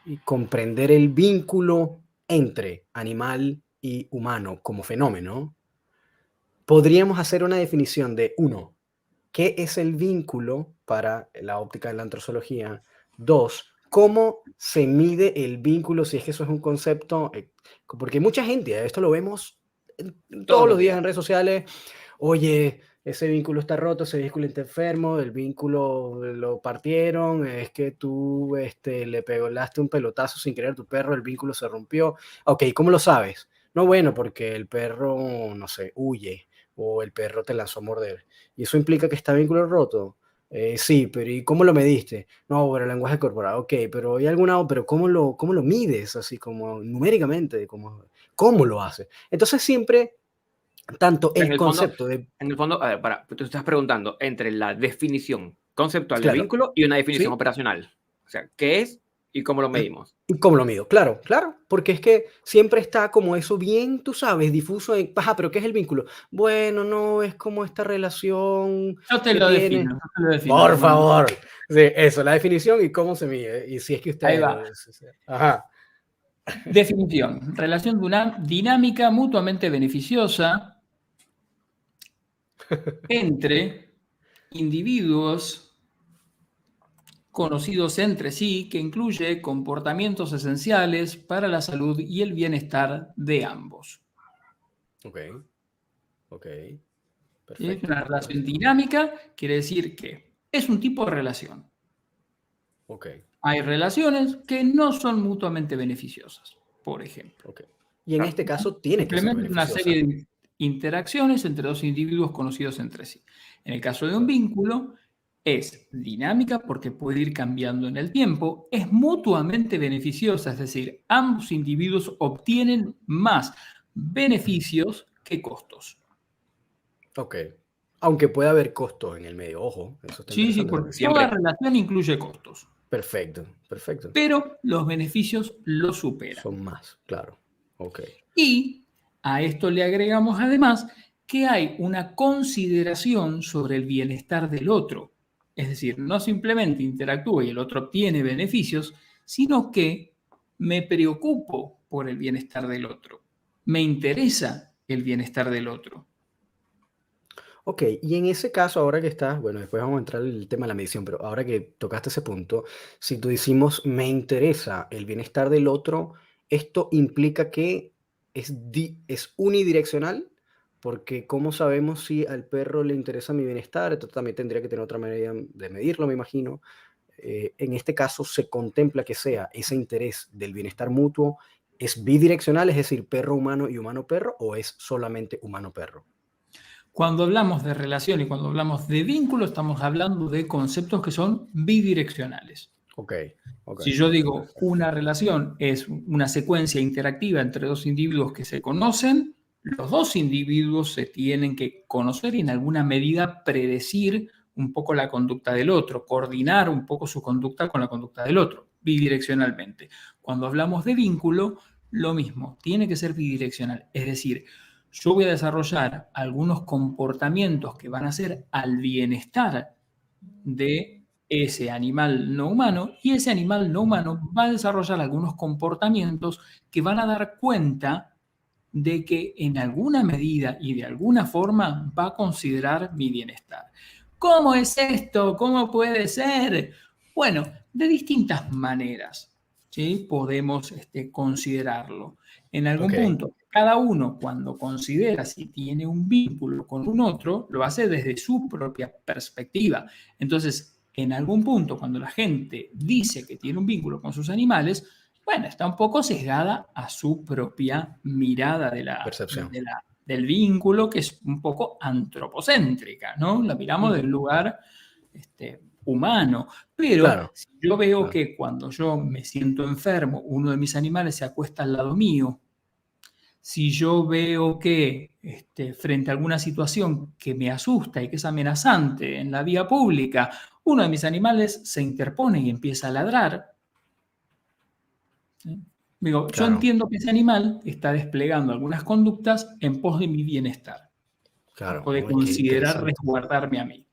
y comprender el vínculo entre animal y humano como fenómeno. Podríamos hacer una definición de, uno, ¿qué es el vínculo para la óptica de la antrozoología? Dos, ¿cómo se mide el vínculo? Si es que eso es un concepto, porque mucha gente, esto lo vemos todos los días en redes sociales. Oye, ese vínculo está roto, ese vínculo está enfermo, el vínculo lo partieron, es que tú le pegaste un pelotazo sin querer a tu perro, el vínculo se rompió. Ok, ¿cómo lo sabes? No, bueno, porque el perro, no sé, huye o el perro te lanzó a morder. ¿Y eso implica que está vínculo roto? Sí, pero ¿y cómo lo mediste? No, bueno, el lenguaje corporal, ok, pero ¿hay alguna, pero cómo lo mides? Así como numéricamente, ¿cómo lo haces? Entonces siempre tanto En el el fondo, concepto de, a ver, tú estás preguntando entre la definición conceptual del claro, vínculo y una definición ¿sí? operacional. O sea, ¿qué es y cómo lo medimos? ¿Y cómo lo mido? Claro, porque es que siempre está como eso bien, tú sabes, difuso en, ajá, pero ¿qué es el vínculo? Bueno, no, es como esta relación Yo te que lo tiene. defino, yo te lo defino, Por Román. favor. Sí, eso, la definición y cómo se mide. Y si es que Ahí ustedes va. ajá. Definición. Relación dinámica mutuamente beneficiosa entre individuos conocidos entre sí que incluye comportamientos esenciales para la salud y el bienestar de ambos. Ok, Es perfecto. una relación dinámica, quiere decir que es un tipo de relación. Ok, Hay relaciones que no son mutuamente beneficiosas, por ejemplo. ok. Y en este caso tiene que ser Simplemente una beneficiosa. serie de interacciones entre dos individuos conocidos entre sí. En el caso de un vínculo, es dinámica porque puede ir cambiando en el tiempo, es mutuamente beneficiosa, es decir, ambos individuos obtienen más beneficios que costos. Ok. Aunque pueda haber costos en el medio, ojo, eso está Sí, sí, interesante porque también. toda Siempre. relación incluye costos, Perfecto, perfecto. pero los beneficios lo superan. Son más, claro. Ok. Y a esto le agregamos además que hay una consideración sobre el bienestar del otro. Es decir, no simplemente interactúa y el otro obtiene beneficios, sino que me preocupo por el bienestar del otro. Me interesa el bienestar del otro. Ok, y en ese caso, ahora que estás, bueno, después vamos a entrar en el tema de la medición, pero ahora que tocaste ese punto, si tú decimos, me interesa el bienestar del otro, esto implica que es unidireccional, porque ¿cómo sabemos si al perro le interesa mi bienestar? Esto también tendría que tener otra manera de medirlo, me imagino. En este caso, se contempla que sea ese interés del bienestar mutuo, ¿es bidireccional, es decir, perro humano y humano perro, o es solamente humano perro? Cuando hablamos de relación y cuando hablamos de vínculo, estamos hablando de conceptos que son bidireccionales. Ok, ok. Si yo digo una relación es una secuencia interactiva entre dos individuos que se conocen, los dos individuos se tienen que conocer y en alguna medida predecir un poco la conducta del otro, coordinar un poco su conducta con la conducta del otro, bidireccionalmente. Cuando hablamos de vínculo, lo mismo, tiene que ser bidireccional. Es decir, yo voy a desarrollar algunos comportamientos que van a ser al bienestar de ese animal no humano y ese animal no humano va a desarrollar algunos comportamientos que van a dar cuenta de que en alguna medida y de alguna forma va a considerar mi bienestar. ¿Cómo es esto? ¿Cómo puede ser? Bueno, de distintas maneras, ¿sí? Podemos considerarlo. En algún Ok, punto, cada uno cuando considera si tiene un vínculo con un otro, lo hace desde su propia perspectiva. Entonces, en algún punto, cuando la gente dice que tiene un vínculo con sus animales, bueno, está un poco sesgada a su propia mirada percepción. del vínculo, que es un poco antropocéntrica, ¿no? La miramos del lugar humano. Pero Claro, si yo veo claro. que cuando yo me siento enfermo, uno de mis animales se acuesta al lado mío, si yo veo que frente a alguna situación que me asusta y que es amenazante en la vía pública, uno de mis animales se interpone y empieza a ladrar, ¿sí? Digo, yo Claro, entiendo que ese animal está desplegando algunas conductas en pos de mi bienestar, claro. o de Oye, qué considerar interesante. resguardarme a mí.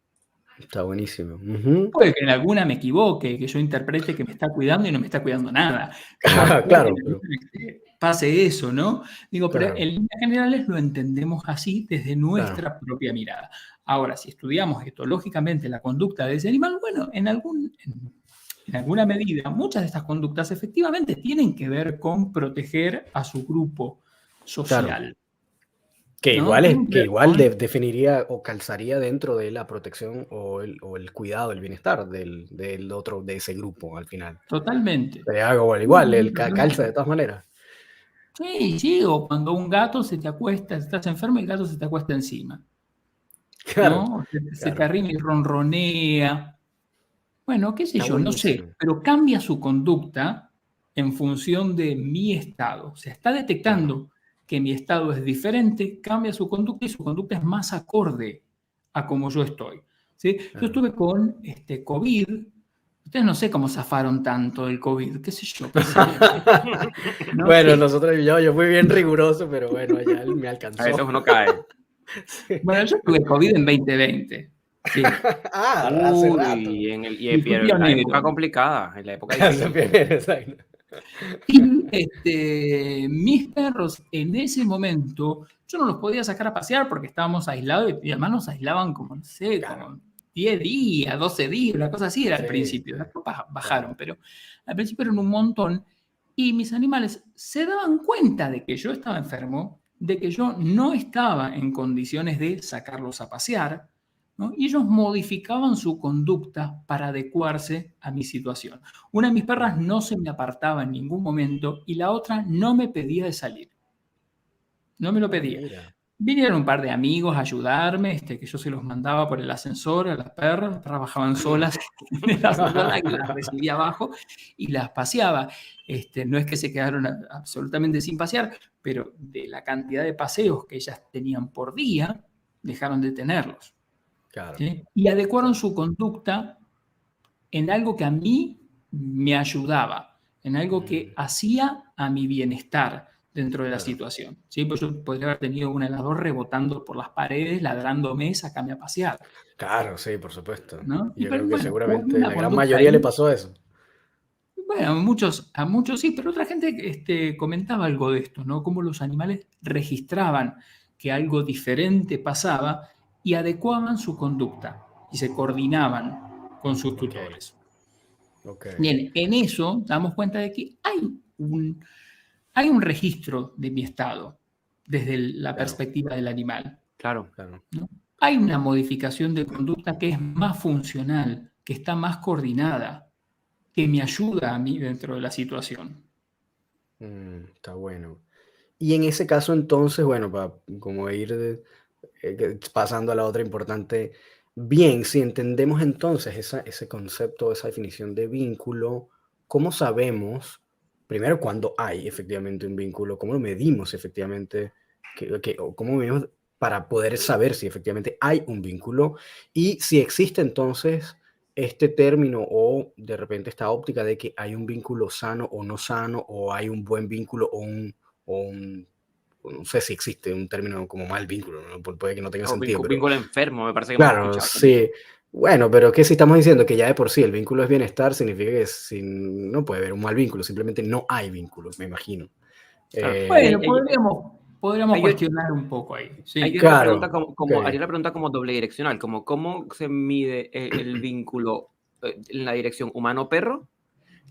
Está buenísimo. Ujú. Puede que en alguna me equivoque, que yo interprete que me está cuidando y no me está cuidando nada. Puede que Claro, en pero, alguna pase eso, ¿no? Digo, pero claro, en líneas generales lo entendemos así desde claro, nuestra propia mirada. Ahora, si estudiamos etológicamente la conducta de ese animal, bueno, en alguna medida, muchas de estas conductas efectivamente tienen que ver con proteger a su grupo claro. social, Que ¿no? igual, Tienen que ver igual con definiría o calzaría dentro de la protección o el cuidado, el bienestar del otro, de ese grupo al final. totalmente. Sería algo Sí, igual, sí, calza totalmente. de todas maneras. Sí, sí, o cuando un gato se te acuesta, estás enfermo y el gato se te acuesta encima, Claro, ¿no? Se te claro. arrima y ronronea. Bueno, qué sé Está yo, no sé, buenísimo. pero cambia su conducta en función de mi estado. O sea, está Claro, detectando que mi estado es diferente, cambia su conducta y su conducta es más acorde a como yo estoy, ¿sí? Yo claro. estuve con COVID. Ustedes no sé cómo zafaron tanto el COVID, qué sé yo, qué sé. No Bueno, sé. nosotros, yo fui bien riguroso, pero bueno, allá él me A veces alcanzó. uno cae. Sí. Bueno, yo tuve COVID en 2020. Sí. Hace rato. Uy, Y fui pero en la época pionero. complicada, en la época Hace difícil. bien, exacto. Y mis perros en ese momento, yo no los podía sacar a pasear porque estábamos aislados y además nos aislaban como, no sé, Claro, como 10 días, 12 días, una cosa así era al sí, principio. sí, Después bajaron, claro, pero al principio eran un montón. Y mis animales se daban cuenta de que yo estaba enfermo, de que yo no estaba en condiciones de sacarlos a pasear, ¿no? Y ellos modificaban su conducta para adecuarse a mi situación. Una de mis perras claro. no se me apartaba en ningún momento y la otra no me pedía de salir, no me lo Ah, pedía. mira. Vinieron un par de amigos a ayudarme, que yo se los mandaba por el ascensor a las perras bajaban solas en el ascensor, y las recibía abajo y las paseaba. No es que se quedaron absolutamente sin pasear, pero de la cantidad de paseos que ellas tenían por día, dejaron de tenerlos, Claro, ¿sí? Y adecuaron claro. su conducta en algo que a mí me ayudaba, en algo que Mm, hacía a mi bienestar dentro de la claro. situación. ¿Sí? Pues yo podría haber tenido una de las dos rebotando por las paredes, ladrándome, sacame a pasear, Claro, sí, por supuesto. ¿no? Y yo Pero creo que bueno, hubo seguramente una la gran conducta mayoría le ahí. pasó eso. Bueno, a muchos sí, pero otra gente comentaba algo de esto, ¿no? Cómo los animales registraban que algo diferente pasaba y adecuaban su conducta y se coordinaban con sus Ok, tutores. ok, Bien, en eso damos cuenta de que hay un registro de mi estado desde la claro, perspectiva del animal, Claro. claro. ¿no? Hay una modificación de conducta que es más funcional, que está más coordinada, que me ayuda a mí dentro de la situación. Está bueno. Y en ese caso, entonces, bueno, para como ir pasando a la otra importante, bien, si entendemos entonces ese concepto, esa definición de vínculo, ¿cómo sabemos, primero, cuándo hay efectivamente un vínculo? ¿Cómo lo medimos efectivamente? O ¿cómo medimos para poder saber si efectivamente hay un vínculo? Y si existe entonces este término o de repente esta óptica de que hay un vínculo sano o no sano, o hay un buen vínculo o un no sé si existe un término como mal vínculo, ¿no? Puede que no tenga O sentido, pero vínculo enfermo, me parece que hemos claro, escuchado también. sí. Bueno, pero que si estamos diciendo que ya de por sí el vínculo es bienestar, significa que no puede haber un mal vínculo, simplemente no hay vínculos, me imagino. Claro. Bueno, Eh, podríamos Hay, cuestionar un poco ahí, hay sí. otra pregunta claro, ok. haría la pregunta como doble direccional, como cómo se mide el vínculo en la dirección humano-perro,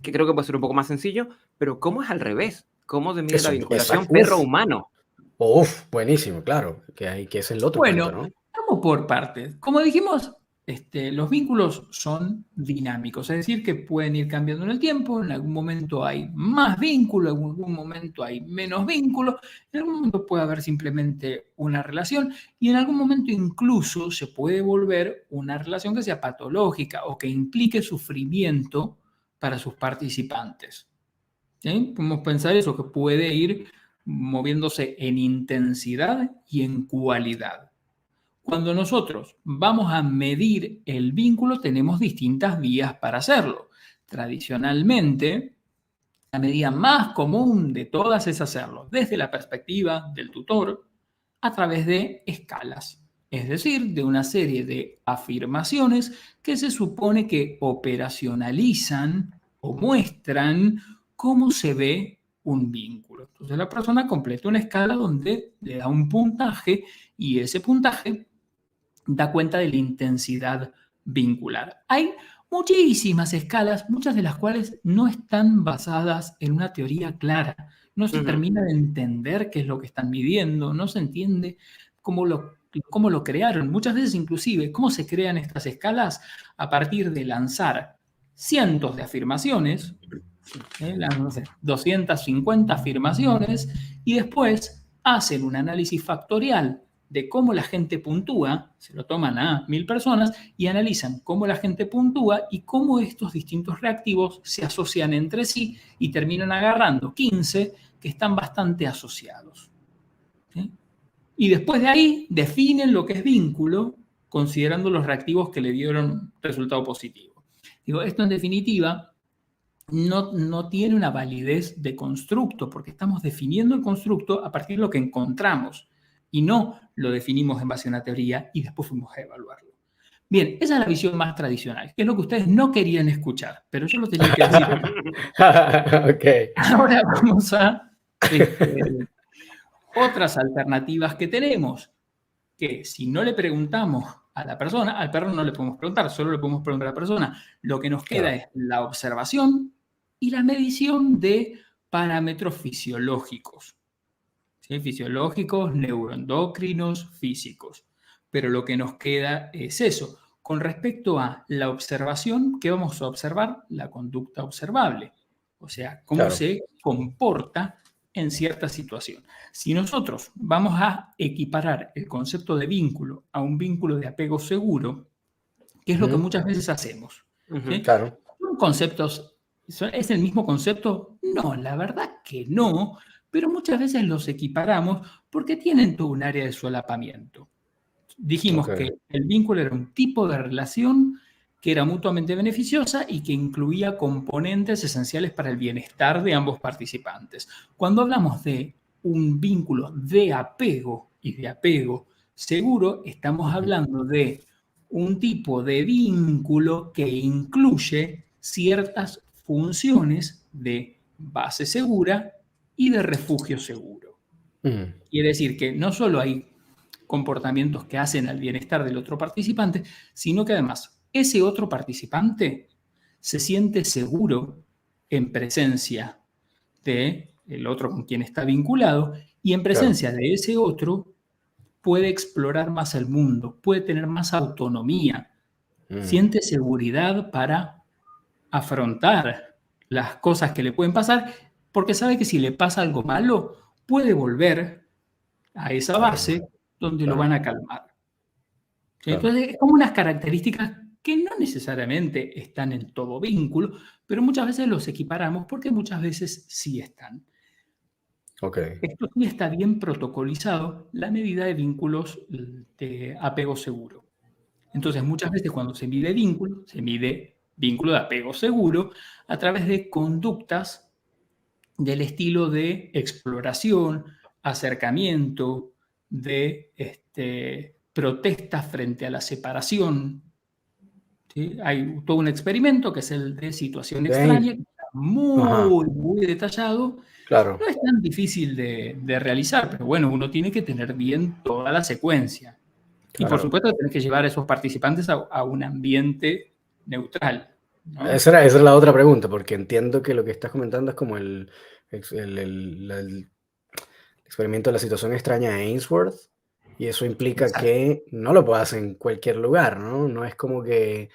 que creo que puede ser un poco más sencillo, pero ¿cómo es al revés? ¿Cómo se mide la Eso, vinculación exacto. Uf, perro-humano? buenísimo, claro, que es el otro punto, Bueno, ¿no? vamos por partes. Como dijimos, los vínculos son dinámicos, es decir, que pueden ir cambiando en el tiempo. En algún momento hay más vínculo, en algún momento hay menos vínculo, en algún momento puede haber simplemente una relación y en algún momento incluso se puede volver una relación que sea patológica o que implique sufrimiento para sus participantes. ¿Sí? Podemos pensar eso, que puede ir moviéndose en intensidad y en cualidad. Cuando nosotros vamos a medir el vínculo, tenemos distintas vías para hacerlo. Tradicionalmente, la medida más común de todas es hacerlo desde la perspectiva del tutor a través de escalas, es decir, de una serie de afirmaciones que se supone que operacionalizan o muestran cómo se ve un vínculo. Entonces la persona completa una escala donde le da un puntaje y ese puntaje da cuenta de la intensidad vincular. Hay muchísimas escalas, muchas de las cuales no están basadas en una teoría clara. No se Ujú. termina de entender qué es lo que están midiendo, no se entiende cómo lo crearon. Muchas veces inclusive, ¿cómo se crean estas escalas? A partir de lanzar cientos de afirmaciones, no sé, 250 afirmaciones, y después hacen un análisis factorial de cómo la gente puntúa, se lo toman a 1000 personas y analizan cómo la gente puntúa y cómo estos distintos reactivos se asocian entre sí y terminan agarrando 15 que están bastante asociados. ¿Sí? Y después de ahí definen lo que es vínculo considerando los reactivos que le dieron resultado positivo. Digo, esto en definitiva no tiene una validez de constructo, porque estamos definiendo el constructo a partir de lo que encontramos y no lo definimos en base a una teoría y después fuimos a evaluarlo. Bien, esa es la visión más tradicional, que es lo que ustedes no querían escuchar, pero yo lo tenía que decir. Ok, Ahora vamos a otras alternativas que tenemos, que si no le preguntamos a la persona, al perro no le podemos preguntar, solo le podemos preguntar a la persona. Lo que nos queda claro. es la observación y la medición de parámetros fisiológicos. ¿Sí? Fisiológicos, neuroendocrinos, físicos. Pero lo que nos queda es eso. Con respecto a la observación, ¿qué vamos a observar? La conducta observable. O sea, cómo Claro. se comporta en cierta situación. Si nosotros vamos a equiparar el concepto de vínculo a un vínculo de apego seguro, que es lo que Ujú, muchas veces hacemos, Ujú. ¿sí? claro. ¿Son conceptos? ¿Es el mismo concepto? No, la verdad que no, pero muchas veces los equiparamos porque tienen todo un área de solapamiento. Dijimos Ok. que el vínculo era un tipo de relación que era mutuamente beneficiosa y que incluía componentes esenciales para el bienestar de ambos participantes. Cuando hablamos de un vínculo de apego y de apego seguro, estamos Ujú, hablando de un tipo de vínculo que incluye ciertas funciones de base segura y de refugio seguro. Quiere decir que no solo hay comportamientos que hacen al bienestar del otro participante, sino que además ese otro participante se siente seguro en presencia del otro con quien está vinculado y en presencia de ese otro puede explorar más el mundo, puede tener más autonomía, siente seguridad para afrontar las cosas que le pueden pasar, porque sabe que si le pasa algo malo, puede volver a esa base donde lo van a calmar. Entonces, es como unas características que no necesariamente están en todo vínculo, pero muchas veces los equiparamos porque muchas veces sí están. Esto sí está bien protocolizado, la medida de vínculos de apego seguro. Entonces, muchas veces cuando se mide vínculo de apego seguro a través de conductas del estilo de exploración, acercamiento, de protestas frente a la separación. ¿Sí? Hay todo un experimento que es el de situación extraña, que está muy detallado. No es tan difícil de realizar, pero bueno, uno tiene que tener bien toda la secuencia. Y por supuesto tenés que llevar a esos participantes a un ambiente neutral, ¿no? Esa era la otra pregunta, porque entiendo que lo que estás comentando es como el experimento de la situación extraña de Ainsworth, y eso implica Exacto. que no lo puedas en cualquier lugar, ¿no? No es como que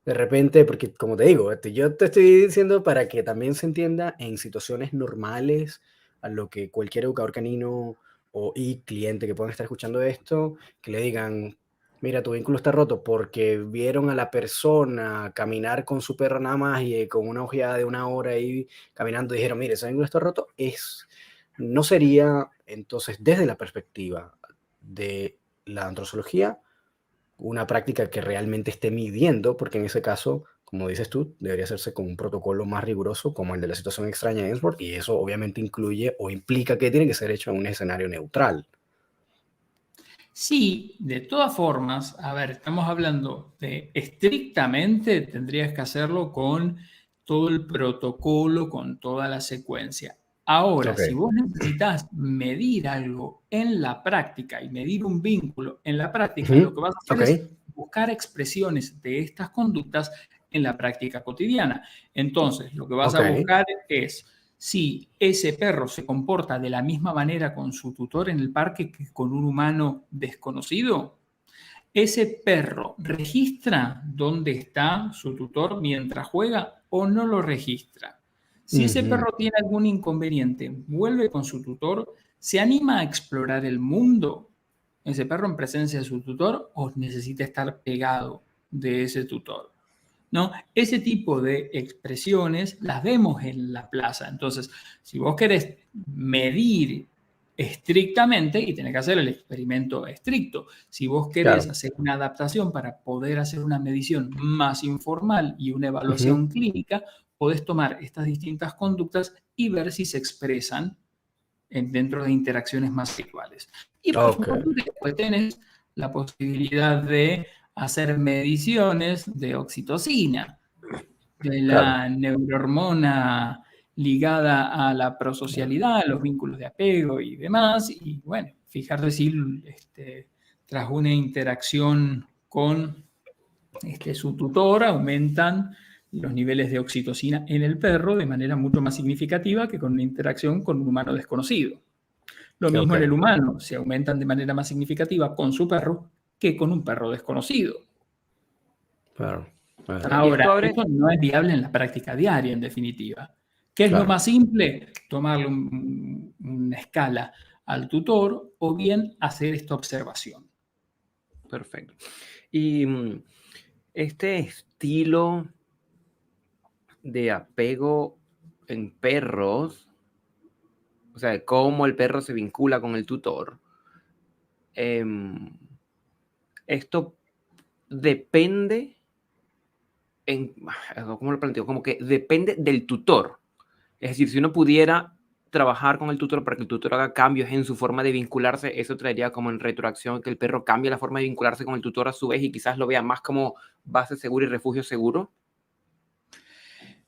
de repente, porque como te digo, yo te estoy diciendo para que también se entienda en situaciones normales, a lo que cualquier educador canino y cliente que puedan estar escuchando esto, que le digan, mira, tu vínculo está roto porque vieron a la persona caminar con su perro nada más y con una ojeada de 1 hora ahí caminando y dijeron, mire, ese vínculo está roto, no sería entonces desde la perspectiva de la antrozoología una práctica que realmente esté midiendo, porque en ese caso, como dices tú, debería hacerse con un protocolo más riguroso como el de la situación extraña de Ainsworth, y eso obviamente incluye o implica que tiene que ser hecho en un escenario neutral. Sí, de todas formas, a ver, estamos hablando de estrictamente tendrías que hacerlo con todo el protocolo, con toda la secuencia. Ahora, si vos necesitas medir algo en la práctica y medir un vínculo en la práctica, lo que vas a hacer es buscar expresiones de estas conductas en la práctica cotidiana. Entonces, lo que vas a buscar es si ese perro se comporta de la misma manera con su tutor en el parque que con un humano desconocido. ¿Ese perro registra dónde está su tutor mientras juega o no lo registra? Si ese perro tiene algún inconveniente, vuelve con su tutor, ¿se anima a explorar el mundo ese perro en presencia de su tutor o necesita estar pegado de ese tutor? ¿No? Ese tipo de expresiones las vemos en la plaza. Entonces, si vos querés medir estrictamente, y tenés que hacer el experimento estricto, si vos querés hacer una adaptación para poder hacer una medición más informal y una evaluación clínica, podés tomar estas distintas conductas y ver si se expresan dentro de interacciones más habituales. Y por supuesto, después tenés la posibilidad de hacer mediciones de oxitocina, de la neurohormona ligada a la prosocialidad, a los vínculos de apego y demás, y bueno, fijarse si tras una interacción con su tutor aumentan los niveles de oxitocina en el perro de manera mucho más significativa que con una interacción con un humano desconocido. Lo mismo en el humano, se aumentan de manera más significativa con su perro que con un perro desconocido. Ahora, esto no es viable en la práctica diaria, en definitiva. ¿Qué es lo más simple? Tomarle una escala al tutor o bien hacer esta observación. Perfecto. Y este estilo de apego en perros, o sea, cómo el perro se vincula con el tutor, esto depende, ¿cómo lo planteo? Como que depende del tutor. Es decir, si uno pudiera trabajar con el tutor para que el tutor haga cambios en su forma de vincularse, eso traería como en retroacción que el perro cambie la forma de vincularse con el tutor a su vez y quizás lo vea más como base segura y refugio seguro.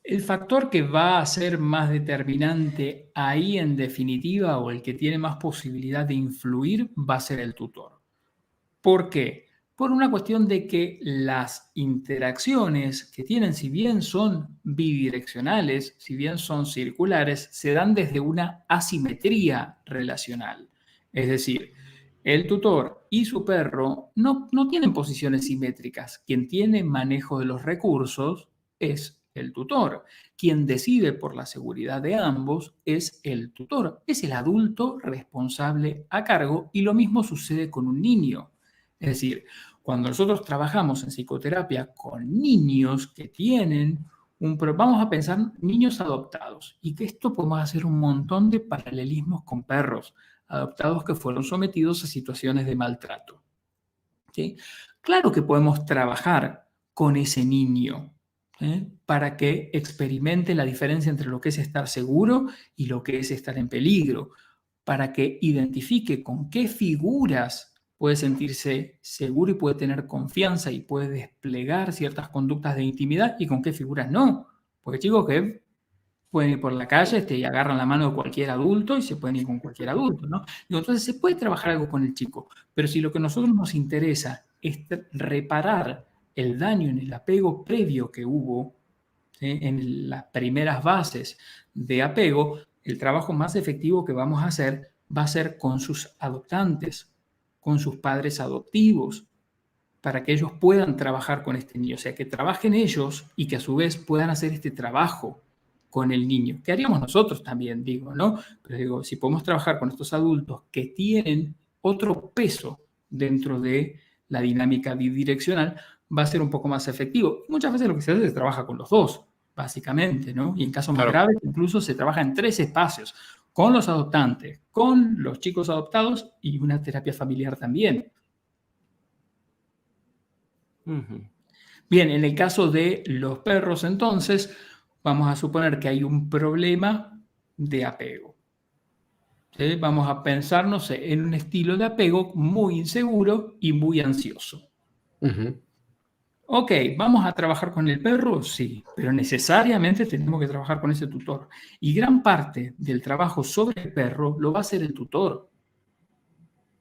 El factor que va a ser más determinante ahí en definitiva, o el que tiene más posibilidad de influir, va a ser el tutor. ¿Por qué? Por una cuestión de que las interacciones que tienen, si bien son bidireccionales, si bien son circulares, se dan desde una asimetría relacional. Es decir, el tutor y su perro no tienen posiciones simétricas. Quien tiene manejo de los recursos es el tutor. Quien decide por la seguridad de ambos es el tutor. Es el adulto responsable a cargo, y lo mismo sucede con un niño. Es decir, cuando nosotros trabajamos en psicoterapia con niños que tienen vamos a pensar niños adoptados, y que esto podemos hacer un montón de paralelismos con perros adoptados que fueron sometidos a situaciones de maltrato. ¿Sí? Claro que podemos trabajar con ese niño para que experimente la diferencia entre lo que es estar seguro y lo que es estar en peligro, para que identifique con qué figuras puede sentirse seguro y puede tener confianza y puede desplegar ciertas conductas de intimidad, y con qué figuras no. Porque chicos que pueden ir por la calle y agarran la mano de cualquier adulto y se pueden ir con cualquier adulto, ¿no? Entonces se puede trabajar algo con el chico, pero si lo que a nosotros nos interesa es reparar el daño en el apego previo que hubo, ¿sí?, en las primeras bases de apego, el trabajo más efectivo que vamos a hacer va a ser con sus adoptantes, con sus padres adoptivos, para que ellos puedan trabajar con este niño. O sea, que trabajen ellos y que a su vez puedan hacer este trabajo con el niño. ¿Qué haríamos nosotros también, digo, no? Pero digo, si podemos trabajar con estos adultos que tienen otro peso dentro de la dinámica bidireccional, va a ser un poco más efectivo. Muchas veces lo que se hace es trabaja con los dos, básicamente, ¿no? Y en casos más graves, incluso se trabaja en 3 espacios, con los adoptantes, con los chicos adoptados y una terapia familiar también. Bien, en el caso de los perros, entonces, vamos a suponer que hay un problema de apego. ¿Sí? Vamos a pensar, no sé, en un estilo de apego muy inseguro y muy ansioso. Ok, ¿vamos a trabajar con el perro? Sí, pero necesariamente tenemos que trabajar con ese tutor. Y gran parte del trabajo sobre el perro lo va a hacer el tutor.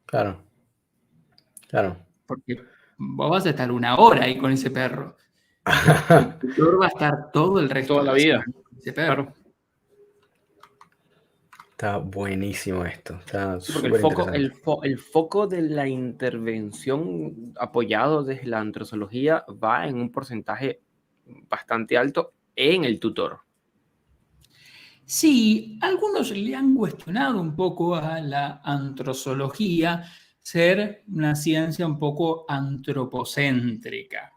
Claro. Claro. Porque vos vas a estar 1 hora ahí con ese perro. El tutor va a estar todo el resto toda la vida con ese perro. Claro. Está buenísimo esto. Está Sí, porque el foco de la intervención apoyado desde la antrozoología va en un porcentaje bastante alto en el tutor. Sí, algunos le han cuestionado un poco a la antrozoología ser una ciencia un poco antropocéntrica,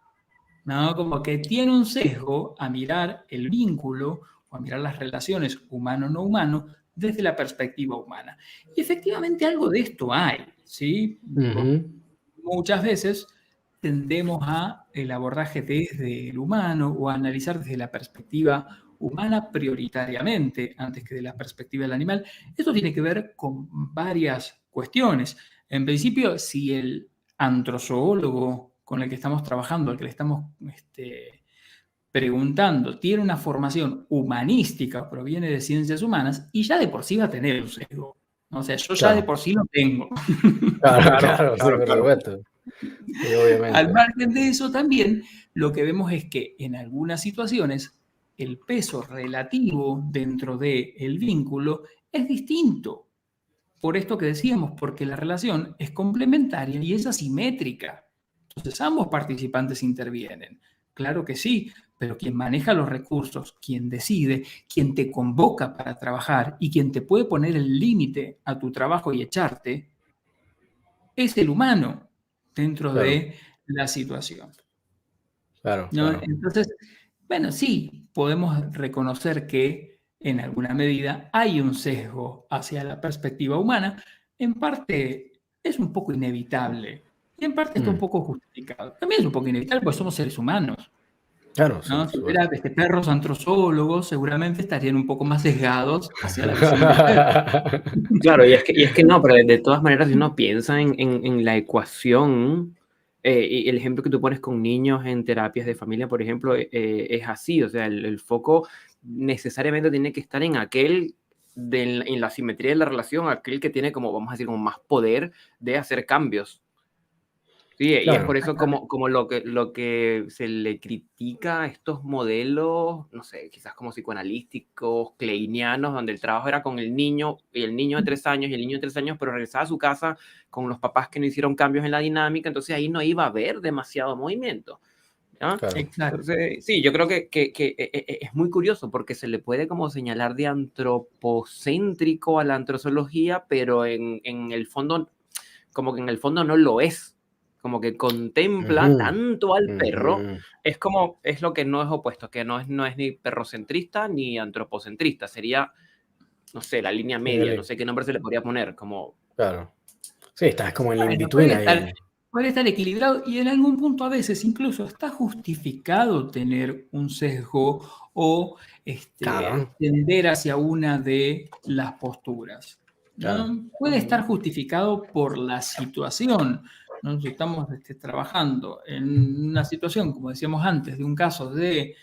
¿no? Como que tiene un sesgo a mirar el vínculo o a mirar las relaciones humano-no humano desde la perspectiva humana. Y efectivamente algo de esto hay, ¿sí? Muchas veces tendemos a el abordaje desde el humano o a analizar desde la perspectiva humana prioritariamente antes que de la perspectiva del animal. Esto tiene que ver con varias cuestiones. En principio, si el antrozoólogo con el que estamos trabajando, al que le estamos preguntando, tiene una formación humanística, proviene de ciencias humanas, y ya de por sí va a tener un sesgo. O sea, yo ya de por sí lo tengo. Claro, por supuesto. Sí, obviamente. Al margen de eso también, lo que vemos es que en algunas situaciones el peso relativo dentro del vínculo es distinto. Por esto que decíamos, porque la relación es complementaria y es asimétrica. Entonces ambos participantes intervienen. Claro que sí, pero quien maneja los recursos, quien decide, quien te convoca para trabajar y quien te puede poner el límite a tu trabajo y echarte, es el humano dentro de la situación. Claro, ¿No? claro. Entonces, bueno, sí, podemos reconocer que en alguna medida hay un sesgo hacia la perspectiva humana. En parte es un poco inevitable y en parte está un poco justificado. También es un poco inevitable porque somos seres humanos. Claro, ¿no? sí, Si hubiera perros antrozoólogos, seguramente estarían un poco más sesgados hacia la visión del perro. Claro, y es que no, pero de todas maneras, si uno piensa en la ecuación Y el ejemplo que tú pones con niños en terapias de familia, por ejemplo, es así. O sea, el foco necesariamente tiene que estar en aquel, en la simetría de la relación, aquel que tiene como, vamos a decir, como más poder de hacer cambios. Sí, y es Claro. por eso como lo que se le critica a estos modelos, no sé, quizás como psicoanalísticos, kleinianos, donde el trabajo era con el niño, y el niño de 3 años, y el niño de 3 años, pero regresaba a su casa con los papás que no hicieron cambios en la dinámica, entonces ahí no iba a haber demasiado movimiento, ¿ya? Claro. Exacto. Entonces, sí, yo creo que es muy curioso porque se le puede como señalar de antropocéntrico a la antrozoología, pero en el fondo, como que en el fondo no lo es. Como que contempla Ujú, tanto al perro, ujú. es lo que no es opuesto, que no es ni perrocentrista ni antropocentrista, sería, no sé, la línea En media, no el- sé qué nombre se le podría poner, como, claro. Sí, estás como en la Bueno, in-between ahí. puede estar equilibrado y en algún punto a veces incluso está justificado tener un sesgo o Claro, tender hacia una de las posturas, claro. ¿no? Puede estar justificado por la situación, ¿no? Si estamos trabajando en una situación, como decíamos antes, de un caso de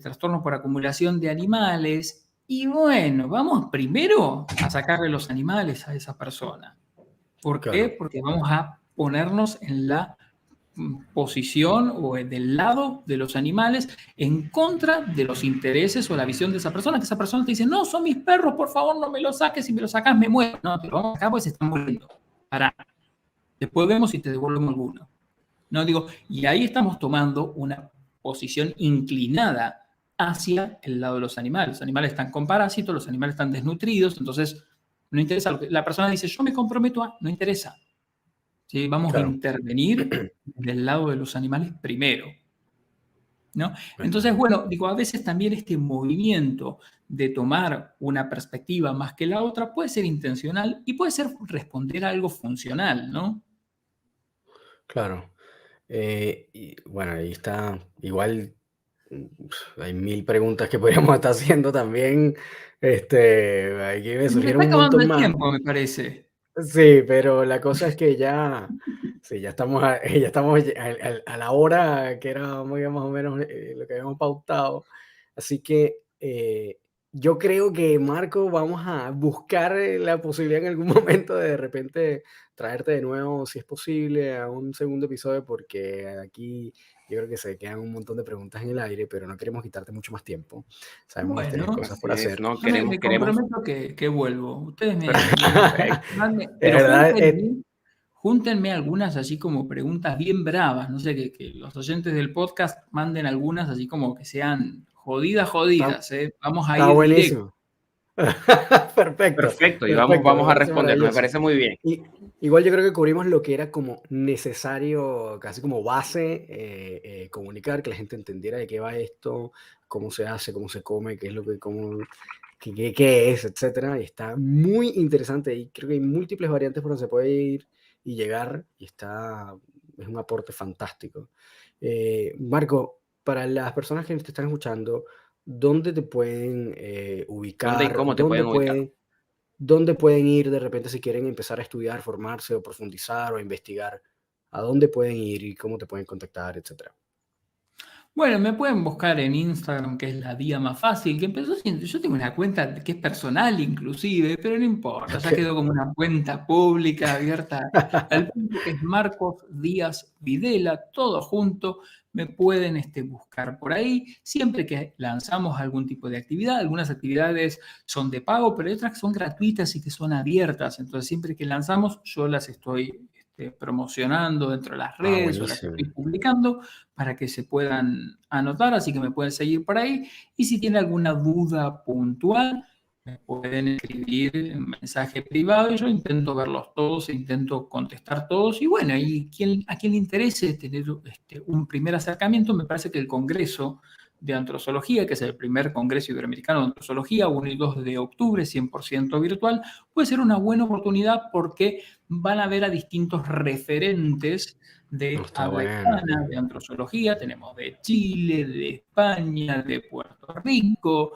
trastorno por acumulación de animales, y bueno, vamos primero a sacarle los animales a esa persona. ¿Por qué? Claro. Porque vamos a ponernos en la posición o del lado de los animales en contra de los intereses o la visión de esa persona, que esa persona te dice, no, son mis perros, por favor no me los saques, si me los sacas me muero. No, te lo vamos a sacar porque se están muriendo. Pará. Después vemos si te devolvemos alguno. No digo, y ahí estamos tomando una posición inclinada hacia el lado de los animales. Los animales están con parásitos, los animales están desnutridos, entonces no interesa. La persona dice, yo me comprometo a, no interesa. ¿Sí? Vamos a Claro. intervenir del lado de los animales primero, ¿no? Entonces, Ujú. bueno, digo, a veces también este movimiento de tomar una perspectiva más que la otra puede ser intencional y puede ser responder a algo funcional, ¿no? Claro. Y bueno, ahí está. Igual hay mil preguntas que podríamos estar haciendo también. Aquí me Se nos surgieron está un acabando montón el más. tiempo, me parece. Sí, pero la cosa es que ya, sí, ya estamos ya estamos a la hora que era más o menos lo que habíamos pautado. Así que yo creo que, Marco, vamos a buscar la posibilidad en algún momento de repente traerte de nuevo, si es posible, a un segundo episodio, porque aquí yo creo que se quedan un montón de preguntas en el aire, pero no queremos quitarte mucho más tiempo. Sabemos que tienes Bueno, cosas así por es, hacer. ¿no? yo me Queremos, comprometo que vuelvo. Ustedes perfecto. De pero verdad, júntenme algunas así como preguntas bien bravas. No sé, que los oyentes del podcast manden algunas así como que sean jodidas, está, jodidas, ¿eh? Vamos a está ir directo. buenísimo. Perfecto, Perfecto, y perfecto, me vamos a parece responder, me maravilloso. parece muy bien. Y igual yo creo que cubrimos lo que era como necesario, casi como base, comunicar, que la gente entendiera de qué va esto, cómo se hace, cómo se come, qué es lo que, cómo, qué es, etcétera. Y está muy interesante y creo que hay múltiples variantes por donde se puede ir y llegar y es un aporte fantástico. Marco, para las personas que te están escuchando, ¿dónde te pueden ¿Dónde y ubicar? cómo te pueden ubicar? ¿Dónde pueden ir de repente si quieren empezar a estudiar, formarse o profundizar o investigar? ¿A dónde pueden ir y cómo te pueden contactar, etcétera? Bueno, me pueden buscar en Instagram, que es la vía más fácil, que empezó siendo, yo tengo una cuenta que es personal inclusive, pero no importa, ya Ok. quedó como una cuenta pública abierta al público, que es Marcos Díaz Videla, todo junto, me pueden buscar por ahí, siempre que lanzamos algún tipo de actividad, algunas actividades son de pago, pero hay otras que son gratuitas y que son abiertas, entonces siempre que lanzamos yo las estoy promocionando dentro de las Ah, redes o las estoy buenísimo. publicando para que se puedan anotar, así que me pueden seguir por ahí. Y si tienen alguna duda puntual, me pueden escribir en mensaje privado y yo intento verlos todos, e intento contestar todos. Y bueno, y a quien le interese tener un primer acercamiento, me parece que el Congreso de Antrozoología, que es el primer Congreso Iberoamericano de Antrozoología, 1 y 2 de octubre, 100% virtual, puede ser una buena oportunidad porque van a ver a distintos referentes No, de está habla bueno. hispana, de antrozoología, tenemos de Chile, de España, de Puerto Rico,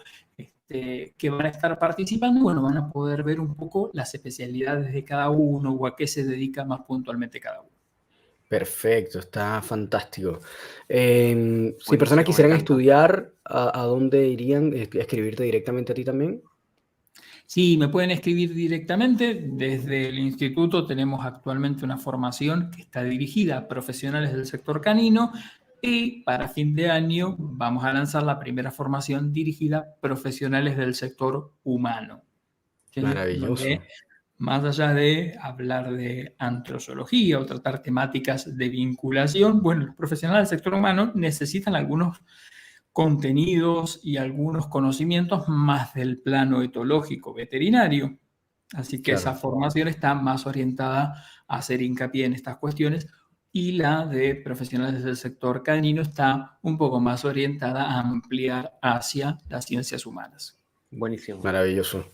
que van a estar participando, bueno, van a poder ver un poco las especialidades de cada uno o a qué se dedica más puntualmente cada uno. Perfecto, está fantástico. Si personas Buenísimo, me quisieran encanta. estudiar, ¿a dónde irían? ¿A escribirte directamente a ti también? Sí, me pueden escribir directamente. Desde el instituto tenemos actualmente una formación que está dirigida a profesionales del sector canino y para fin de año vamos a lanzar la primera formación dirigida a profesionales del sector humano, ¿sí? Maravilloso. Donde más allá de hablar de antrozoología o tratar temáticas de vinculación, bueno, los profesionales del sector humano necesitan algunos contenidos y algunos conocimientos más del plano etológico veterinario. Así que esa Claro. formación está más orientada a hacer hincapié en estas cuestiones y la de profesionales del sector canino está un poco más orientada a ampliar hacia las ciencias humanas. Buenísimo. Maravilloso.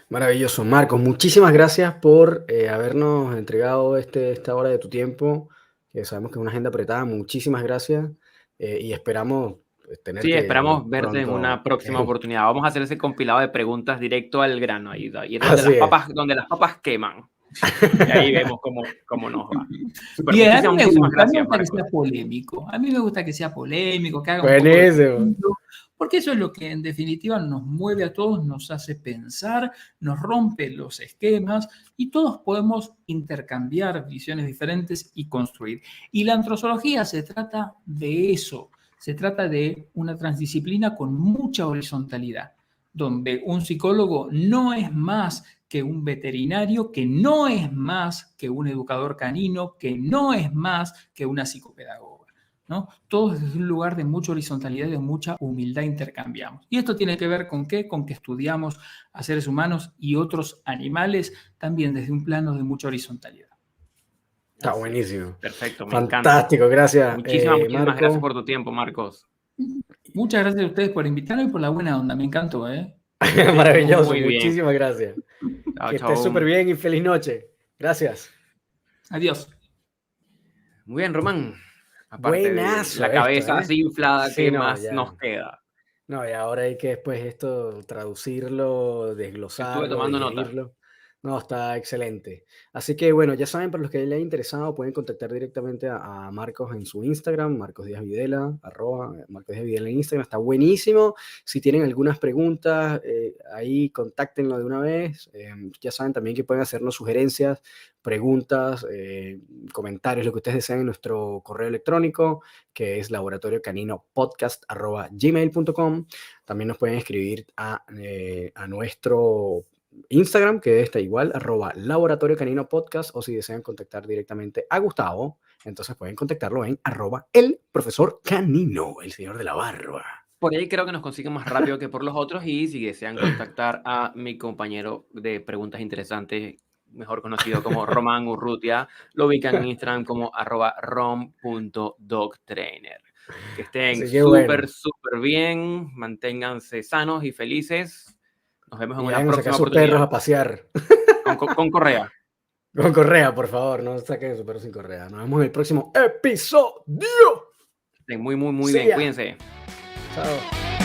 Maravilloso. Marcos, muchísimas gracias por habernos entregado esta hora de tu tiempo, que sabemos que es una agenda apretada. Muchísimas gracias y esperamos Sí, tenerte esperamos verte en pronto. una próxima oportunidad. Vamos a hacer ese compilado de preguntas directo al grano, ahí ir Así es. donde las papas queman. Y ahí vemos cómo nos va. Súper, Bien, a mí muchísimas me gracias, gusta que Marcos. sea polémico. A mí me gusta que sea polémico, que haga un poco de Buenísimo. ruido, porque eso es lo que en definitiva nos mueve a todos, nos hace pensar, nos rompe los esquemas y todos podemos intercambiar visiones diferentes y construir. Y la antrozoología se trata de eso, se trata de una transdisciplina con mucha horizontalidad, donde un psicólogo no es más que un veterinario, que no es más que un educador canino, que no es más que una psicopedagoga, ¿no? Todo desde un lugar de mucha horizontalidad y de mucha humildad intercambiamos. Y esto tiene que ver con qué, con que estudiamos a seres humanos y otros animales también desde un plano de mucha horizontalidad. Está Así es. buenísimo. Perfecto, me encanta. Fantástico, gracias. Muchísimas Marco. gracias por tu tiempo, Marcos. Muchas gracias a ustedes por invitarme y por la buena onda. Me encantó, ¿eh? Maravilloso, Muy bien. muchísimas gracias. Chao, Que estés chao. súper bien y feliz noche. Gracias. Adiós. Muy bien, Román. Aparte Buenazo de la cabeza esto, ¿eh? así inflada, Sí, ¿qué no, más ya. nos queda? No, y ahora hay que después esto traducirlo, Estuve desglosarlo, tomando nota. digerirlo. No, está excelente. Así que bueno, ya saben, para los que les haya interesado, pueden contactar directamente a Marcos en su Instagram, Marcos Díaz Videla, Marcos Díaz Videla en Instagram, está buenísimo. Si tienen algunas preguntas, ahí contáctenlo de una vez. Ya saben también que pueden hacernos sugerencias, preguntas, comentarios, lo que ustedes deseen en nuestro correo electrónico, que es laboratoriocaninopodcast@gmail.com. También nos pueden escribir a nuestro Instagram, que está igual, @Laboratorio Canino Podcast, o si desean contactar directamente a Gustavo, entonces pueden contactarlo en @el profesor canino, el señor de la barba. Por ahí creo que nos consiguen más rápido que por los otros y si desean contactar a mi compañero de preguntas interesantes, mejor conocido como Román Urrutia, lo ubican en Instagram como @rom.dogtrainer. Que estén Así que bueno, súper bien, manténganse sanos y felices. Nos vemos en y una vayan a sacar próxima sus perros oportunidad. a pasear. Con correa. Con correa, por favor, no saquen su perro sin correa. Nos vemos en el próximo episodio. Estén muy See bien. ya. Cuídense. Chao.